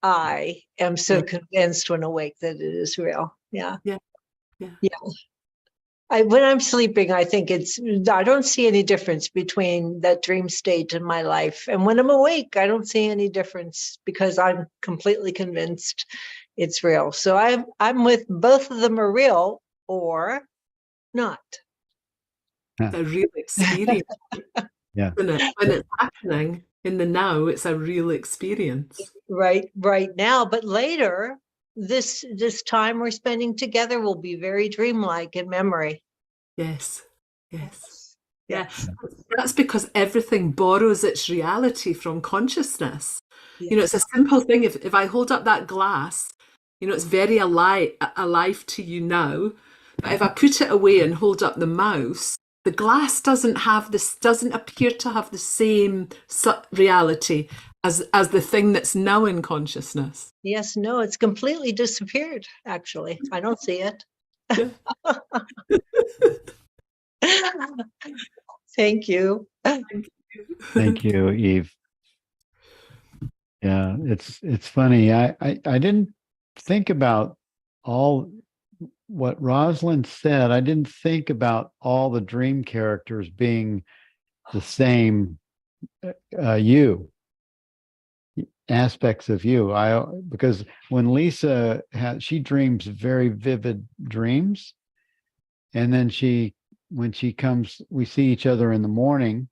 [SPEAKER 6] I am so convinced when awake that it is real. Yeah.
[SPEAKER 2] Yeah.
[SPEAKER 6] When I'm sleeping, I think I don't see any difference between that dream state in my life. And when I'm awake, I don't see any difference because I'm completely convinced it's real. So I'm with both of them are real or not.
[SPEAKER 2] It's a real experience.
[SPEAKER 1] Yeah.
[SPEAKER 2] Isn't it? When it's happening in the now, it's a real experience.
[SPEAKER 6] Right now. But later, this time we're spending together will be very dreamlike in memory.
[SPEAKER 2] Yes. Yeah. That's because everything borrows its reality from consciousness.
[SPEAKER 6] Yes.
[SPEAKER 2] It's a simple thing. If I hold up that glass, it's very alive to you now. But if I put it away and hold up the mouse, the glass doesn't appear to have the same reality as the thing that's now in consciousness.
[SPEAKER 6] Yes, no, it's completely disappeared, actually. I don't see it.
[SPEAKER 2] Yeah.
[SPEAKER 6] Thank you.
[SPEAKER 1] Thank you, Eve. Yeah, it's funny. I didn't think about all what Rosalind said. I didn't think about all the dream characters being the same aspects of you. Because when Lisa she dreams very vivid dreams, and then when she comes, we see each other in the morning.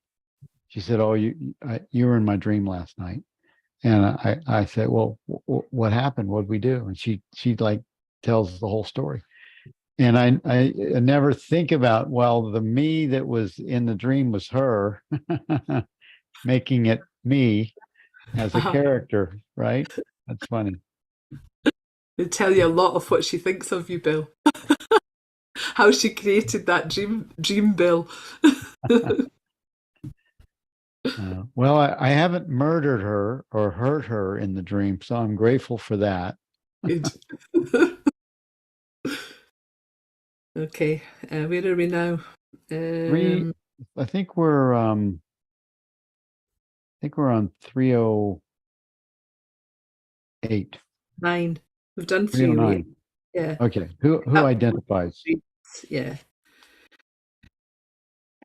[SPEAKER 1] She said, "Oh, you were in my dream last night," and I said, "Well, what happened? What did we do?" And she like tells the whole story. And I never think about, well, the me that was in the dream was her, making it me as a character, right? That's funny.
[SPEAKER 2] They tell you a lot of what she thinks of you, Bill. How she created that dream Bill.
[SPEAKER 1] Well, I haven't murdered her or hurt her in the dream, so I'm grateful for that.
[SPEAKER 2] Good. Okay, where are we now?
[SPEAKER 1] I think we're on 308.
[SPEAKER 2] 9. We've done
[SPEAKER 1] 309.
[SPEAKER 2] 308. Yeah.
[SPEAKER 1] Okay. Who identifies?
[SPEAKER 2] Yeah.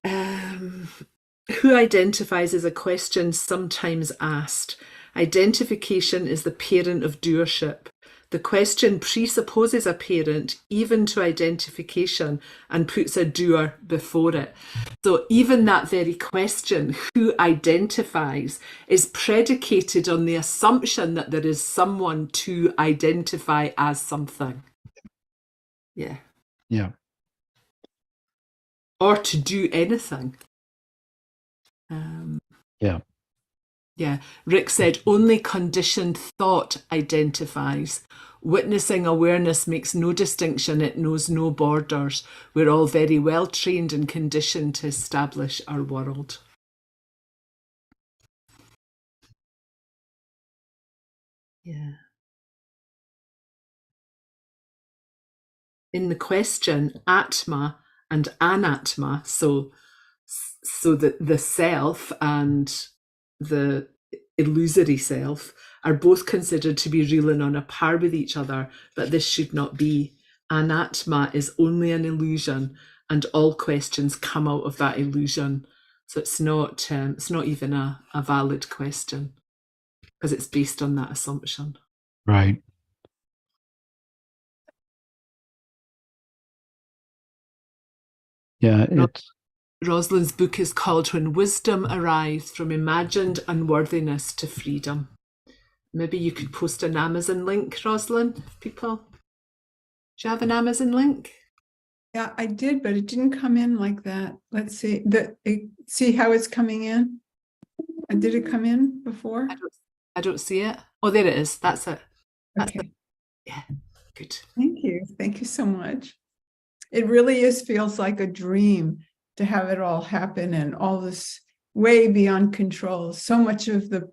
[SPEAKER 2] Who identifies is a question sometimes asked. Identification is the parent of doership. The question presupposes a parent even to identification and puts a doer before it. So even that very question, who identifies, is predicated on the assumption that there is someone to identify as something. Yeah.
[SPEAKER 1] Yeah.
[SPEAKER 2] Or to do anything.
[SPEAKER 1] Yeah.
[SPEAKER 2] Yeah. Rick said only conditioned thought identifies. Witnessing awareness makes no distinction. It knows no borders. We're all very well trained and conditioned to establish our world. Yeah. In the question, Atma and Anatma, so the self and the illusory self are both considered to be real and on a par with each other, but this should not be. Anatma is only an illusion, and all questions come out of that illusion. So it's not even a valid question because it's based on that assumption.
[SPEAKER 1] Right. Yeah, it's
[SPEAKER 2] Rosalind's book is called When Wisdom Arrives from Imagined Unworthiness to Freedom. Maybe you could post an Amazon link, Rosalind, people. Do you have an Amazon link?
[SPEAKER 7] Yeah, I did, but it didn't come in like that. Let's see. See how it's coming in? Did it come in before?
[SPEAKER 2] I don't see it. Oh, there it is. That's it.
[SPEAKER 7] Okay.
[SPEAKER 2] Yeah, good.
[SPEAKER 7] Thank you. Thank you so much. It really feels like a dream to have it all happen and all this way beyond control. So much of the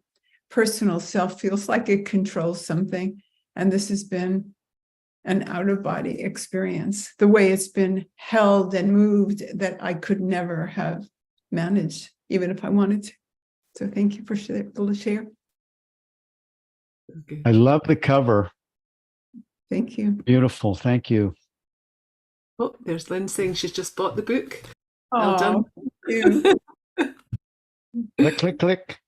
[SPEAKER 7] personal self feels like it controls something. And this has been an out-of-body experience, the way it's been held and moved that I could never have managed, even if I wanted to. So thank you for the share.
[SPEAKER 2] Okay.
[SPEAKER 1] I love the cover.
[SPEAKER 7] Thank you.
[SPEAKER 1] Beautiful. Thank you.
[SPEAKER 2] Oh, there's Lynn saying she's just bought the book.
[SPEAKER 7] Well
[SPEAKER 2] done.
[SPEAKER 7] Thank you.
[SPEAKER 1] Click, click, click.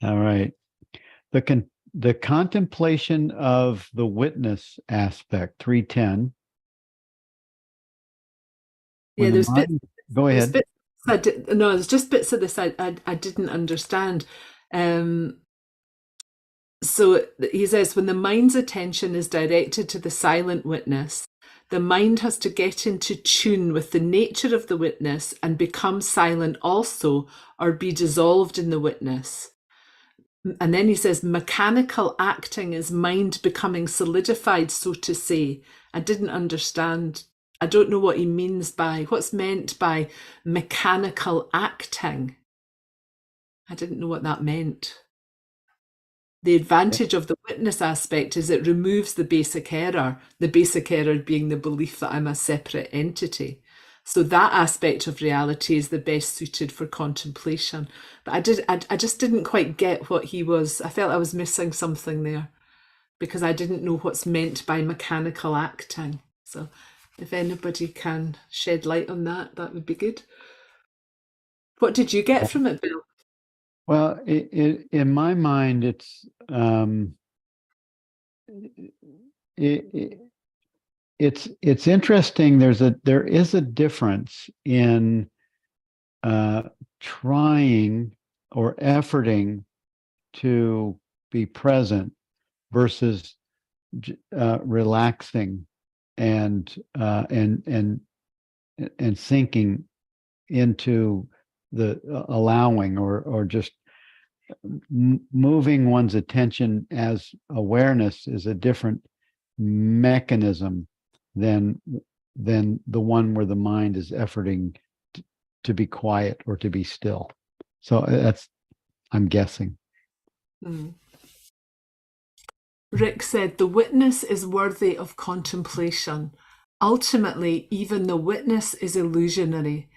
[SPEAKER 1] All right. The contemplation of the witness aspect, 310.
[SPEAKER 2] Yeah, there's bits.
[SPEAKER 1] Go ahead.
[SPEAKER 2] There's just bits of this I didn't understand. So he says, when the mind's attention is directed to the silent witness, the mind has to get into tune with the nature of the witness and become silent also, or be dissolved in the witness. And then he says, mechanical acting is mind becoming solidified, so to say. I didn't understand. I don't know what he means by, what's meant by mechanical acting. I didn't know what that meant. The advantage of the witness aspect is it removes the basic error being the belief that I'm a separate entity. So that aspect of reality is the best suited for contemplation. But I just didn't quite get what he was. I felt I was missing something there because I didn't know what's meant by mechanical acting. So if anybody can shed light on that, that would be good. What did you get from it, Bill?
[SPEAKER 1] Well, in my mind, it's interesting. There is a difference in trying or efforting to be present versus relaxing and sinking into the allowing or just moving one's attention as awareness is a different mechanism than the one where the mind is efforting to be quiet or to be still. So that's, I'm guessing.
[SPEAKER 2] Mm. Rick said, the witness is worthy of contemplation. Ultimately, even the witness is illusionary.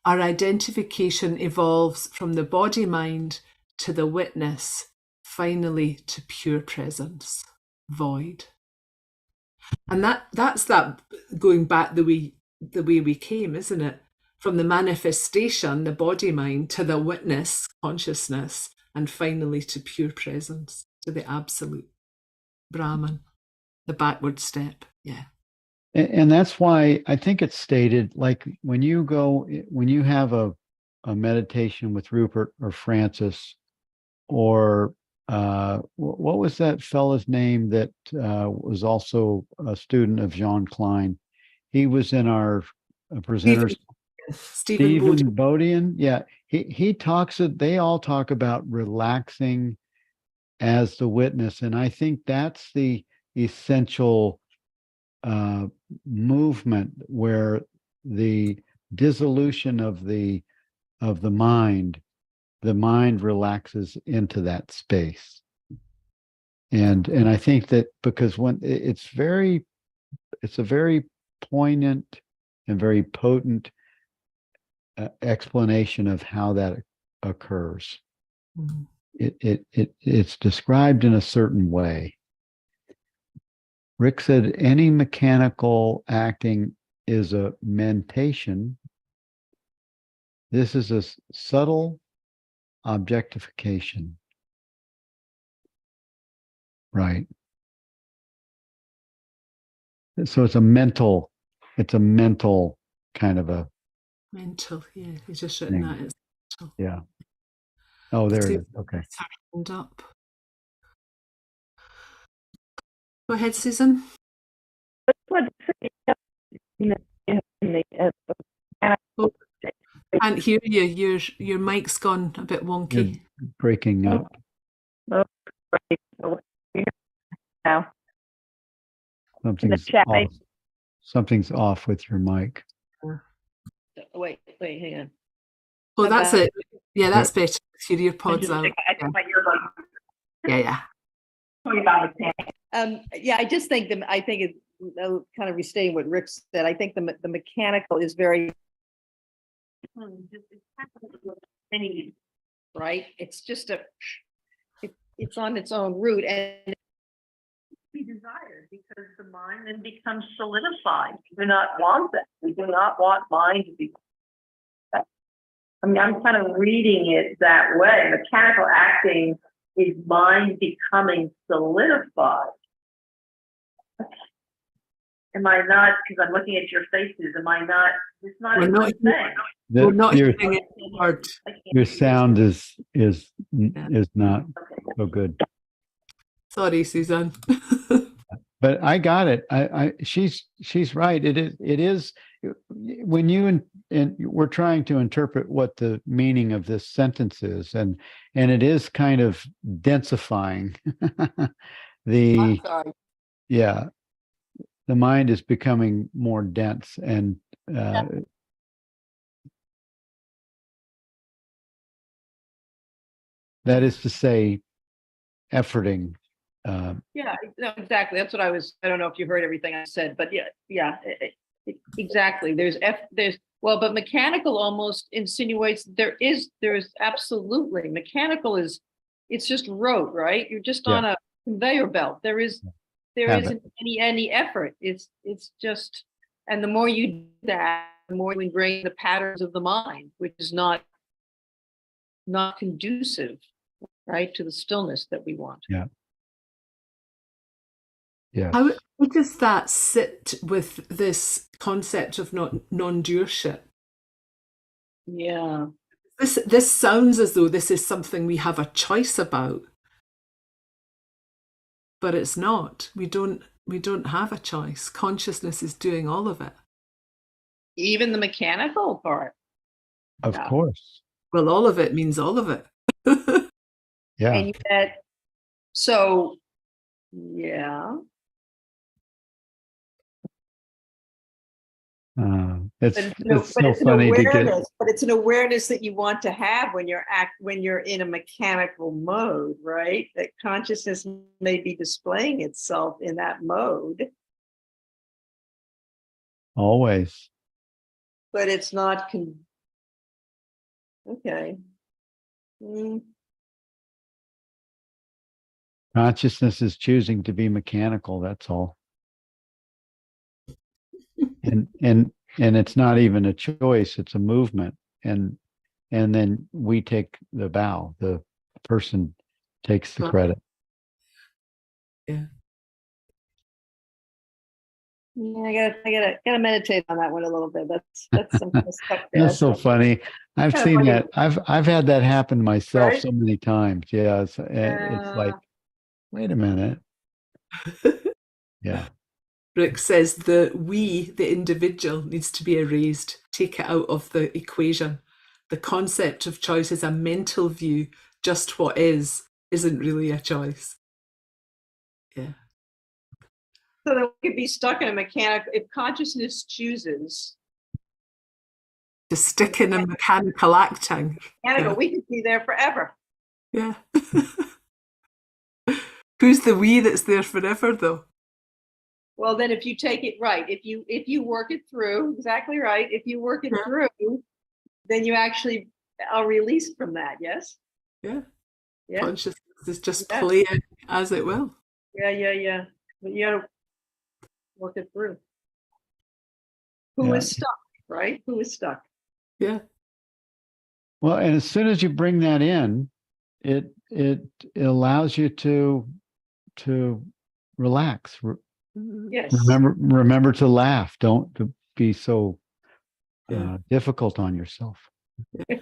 [SPEAKER 2] Our identification evolves from the body-mind to the witness, finally to pure presence, void. And that's that going back the way we came, isn't it? From the manifestation, the body-mind, to the witness, consciousness, and finally to pure presence, to the absolute Brahman, the backward step. Yeah.
[SPEAKER 1] And that's why I think it's stated, like when you have a meditation with Rupert or Francis, or what was that fellow's name that was also a student of Jean Klein? He was in our presenters.
[SPEAKER 2] Stephen
[SPEAKER 1] Bodian. Yeah, he talks. They all talk about relaxing as the witness, and I think that's the essential movement where the dissolution of the mind relaxes into that space. And I think that because when it's a very poignant and very potent explanation of how that occurs.
[SPEAKER 2] Mm-hmm.
[SPEAKER 1] It's described in a certain way. Rick said any mechanical acting is a mentation. This is a subtle objectification. Right. So it's a mental kind of a
[SPEAKER 2] mental. Yeah, he's just written that. It's mental.
[SPEAKER 1] Yeah. Oh, there it is. Okay.
[SPEAKER 2] Hand up. Go ahead, Susan. Oh, can't hear you. Your mic's gone a bit wonky.
[SPEAKER 1] You're breaking up.
[SPEAKER 3] Now.
[SPEAKER 1] Something's off with your mic.
[SPEAKER 3] Wait, hang on.
[SPEAKER 2] Oh, that's it. Yeah, that's better. Your earpods out.
[SPEAKER 3] I took my earbuds.
[SPEAKER 2] Yeah.
[SPEAKER 8] Yeah, I just think it's kind of restating what Rick said. I think the mechanical is very right. It's just it's on its own route and
[SPEAKER 3] be desired because the mind then becomes solidified. We do not want that. We do not want mind to be. I mean, I'm kind of reading it that way. Mechanical acting is mind becoming solidified. Am I not? Because I'm looking at your faces. Am I not? It's not a good thing.
[SPEAKER 2] We're not hearing it hard.
[SPEAKER 1] Your sound is not so good.
[SPEAKER 2] Sorry, Susan.
[SPEAKER 1] But I got it. She's right. It is when you and we're trying to interpret what the meaning of this sentence is, and it is kind of densifying. The mind is becoming more dense, and that is to say, efforting.
[SPEAKER 8] No, exactly. That's what I don't know if you heard everything I said, but exactly. But mechanical almost insinuates there is absolutely mechanical it's just rote, right? You're just on a conveyor belt. There isn't any effort. It's just, and the more you do that, the more you ingrain the patterns of the mind, which is not conducive, right, to the stillness that we want.
[SPEAKER 1] Yeah. Yeah.
[SPEAKER 2] How does that sit with this concept of non-doership?
[SPEAKER 8] Yeah.
[SPEAKER 2] This sounds as though this is something we have a choice about. but it's not. We don't have a choice. Consciousness is doing all of it.
[SPEAKER 8] Even the mechanical part.
[SPEAKER 1] Of
[SPEAKER 8] Yeah.
[SPEAKER 1] course.
[SPEAKER 2] Well, all of it means all of it.
[SPEAKER 1] Yeah.
[SPEAKER 8] And yet, so, yeah.
[SPEAKER 1] It's
[SPEAKER 9] But
[SPEAKER 1] so
[SPEAKER 9] it's an
[SPEAKER 1] funny to get.
[SPEAKER 9] awareness, but it's an awareness that you want to have when you're in a mechanical mode, right? That consciousness may be displaying itself in that mode,
[SPEAKER 1] Always.
[SPEAKER 9] but it's not okay.
[SPEAKER 1] Consciousness is choosing to be mechanical. That's all. And it's not even a choice. It's a movement. And then we take the bow. The person takes the credit.
[SPEAKER 2] Yeah.
[SPEAKER 8] Yeah, I gotta meditate on that one a little bit. That's some kind of stuff there.
[SPEAKER 1] That's so funny. I've
[SPEAKER 8] Kinda
[SPEAKER 1] seen
[SPEAKER 8] funny.
[SPEAKER 1] that. I've had that happen myself
[SPEAKER 9] Right?
[SPEAKER 1] so many times. Yeah. It's like, wait a minute. Yeah.
[SPEAKER 2] Rick says the individual, needs to be erased. Take it out of the equation. The concept of choice is a mental view. Just what isn't really a choice. Yeah.
[SPEAKER 9] So that we could be stuck in a mechanical, if consciousness chooses
[SPEAKER 2] To stick in a mechanical acting.
[SPEAKER 9] mechanical, we could be there forever.
[SPEAKER 2] Yeah. Who's the we that's there forever, though?
[SPEAKER 9] Well, then if you take it right, if you work it through, exactly right, if you work it through, then you actually are released from that, yes?
[SPEAKER 2] Yeah.
[SPEAKER 9] Yeah.
[SPEAKER 2] Consciousness is just playing as it will.
[SPEAKER 9] Yeah. But you gotta work it through. Who is stuck, right? Who is stuck?
[SPEAKER 2] Yeah.
[SPEAKER 1] Well, and as soon as you bring that in, it allows you to relax.
[SPEAKER 9] Yes.
[SPEAKER 1] Remember to laugh. Don't to be so difficult on yourself.
[SPEAKER 2] And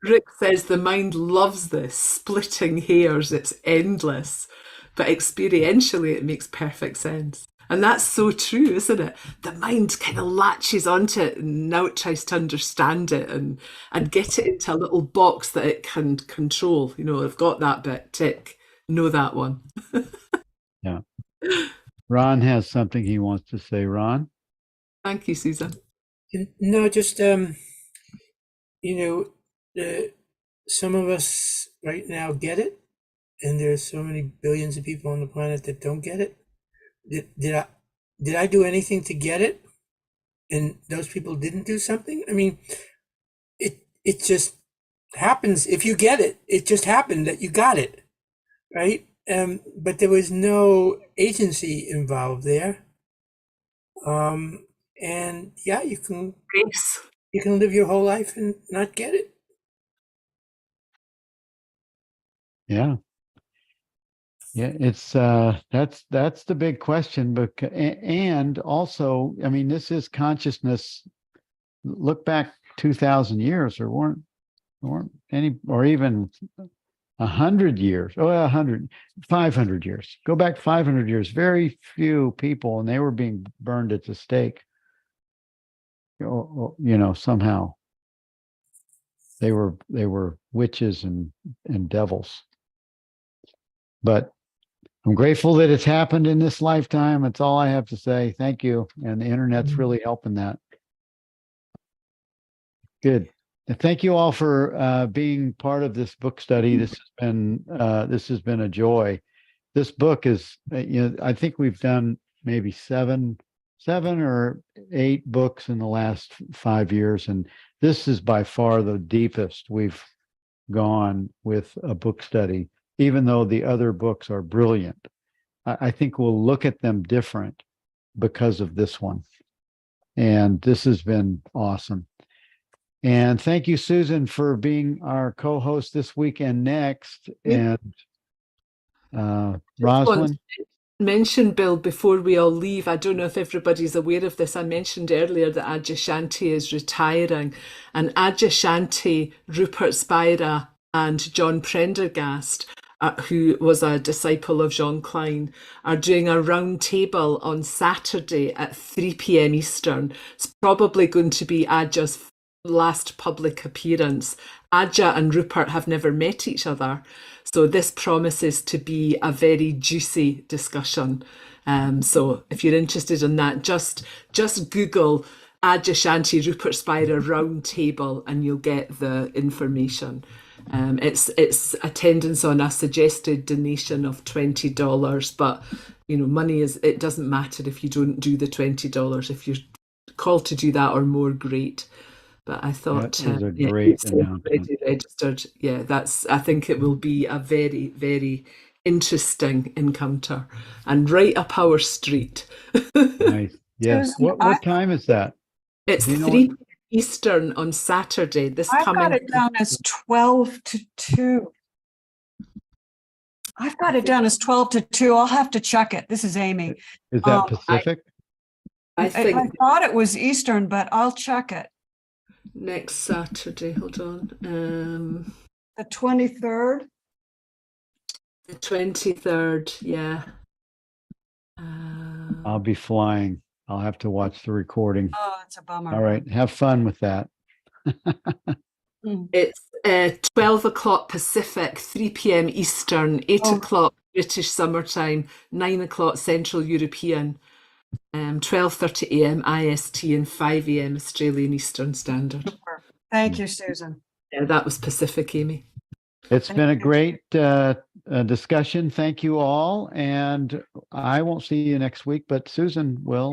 [SPEAKER 2] Rick says the mind loves this, splitting hairs, it's endless. But experientially, it makes perfect sense. And that's so true, isn't it? The mind kind of latches onto it and now it tries to understand it and get it into a little box that it can control. You know, I've got that bit, tick, know that one.
[SPEAKER 1] Yeah. Ron has something he wants to say. Ron?
[SPEAKER 2] Thank you, Susan.
[SPEAKER 4] No, just some of us right now get it, and there's so many billions of people on the planet that don't get it. Did I do anything to get it, and those people didn't do something? I mean, it just happens. If you get it, it just happened that you got it, right? But there was no agency involved there. And yeah, you can live your whole life and not get it.
[SPEAKER 1] Yeah. Yeah, it's that's the big question. And also, I mean, this is consciousness. Look back 2,000 years, there weren't any, or even 100 years. 500 years. Go back 500 years. Very few people, and they were being burned at the stake. Somehow they were witches and devils. But I'm grateful that it's happened in this lifetime. That's all I have to say. Thank you. And the internet's really helping that. Good. And thank you all for being part of this book study. This has been a joy. This book is, I think we've done maybe seven or 8 books in the last 5 years. And this is by far the deepest we've gone with a book study, even though the other books are brilliant. I think we'll look at them different because of this one. And this has been awesome. And thank you, Susan, for being our co-host this week and next. And Rosalind?
[SPEAKER 2] Mention, Bill, before we all leave, I don't know if everybody's aware of this. I mentioned earlier that Adyashanti is retiring, and Adyashanti, Rupert Spira, and John Prendergast who was a disciple of Jean Klein, are doing a round table on Saturday at 3 p.m. Eastern. It's probably going to be Aja's last public appearance. Aja and Rupert have never met each other, so this promises to be a very juicy discussion. So if you're interested in that, just Google Aja Shanti Rupert Spira round table and you'll get the information. It's attendance on a suggested donation of $20, but money it doesn't matter if you don't do the $20. If you're called to do that or more, great. But I thought
[SPEAKER 1] That is a great announcement.
[SPEAKER 2] already registered. Yeah, I think it will be a very, very interesting encounter and right up our street.
[SPEAKER 1] Nice. Yes.
[SPEAKER 5] Susan,
[SPEAKER 1] What time is that?
[SPEAKER 2] It's
[SPEAKER 1] Do you know
[SPEAKER 2] 3 Eastern on Saturday.
[SPEAKER 5] I've got it down as 12 to 2. I've got it down as 12 to 2. I'll have to check it. This is Amy.
[SPEAKER 1] Is that Pacific?
[SPEAKER 2] I
[SPEAKER 5] I
[SPEAKER 2] think
[SPEAKER 5] thought it was Eastern, but I'll check it.
[SPEAKER 2] next Saturday. Hold on.
[SPEAKER 5] The 23rd.
[SPEAKER 2] The 23rd. Yeah.
[SPEAKER 1] I'll be flying. I'll have to watch the recording.
[SPEAKER 5] Oh, it's a bummer.
[SPEAKER 1] All right. Have fun with that.
[SPEAKER 2] It's 12 o'clock Pacific, 3 p.m. Eastern, 8 o'clock British summertime, 9 o'clock Central European, 12:30 a.m. IST, and 5 a.m. Australian Eastern Standard.
[SPEAKER 5] Super. Thank you, Susan.
[SPEAKER 2] Yeah, that was Pacific, Amy.
[SPEAKER 1] It's been a great discussion. Thank you all. And I won't see you next week, but Susan will.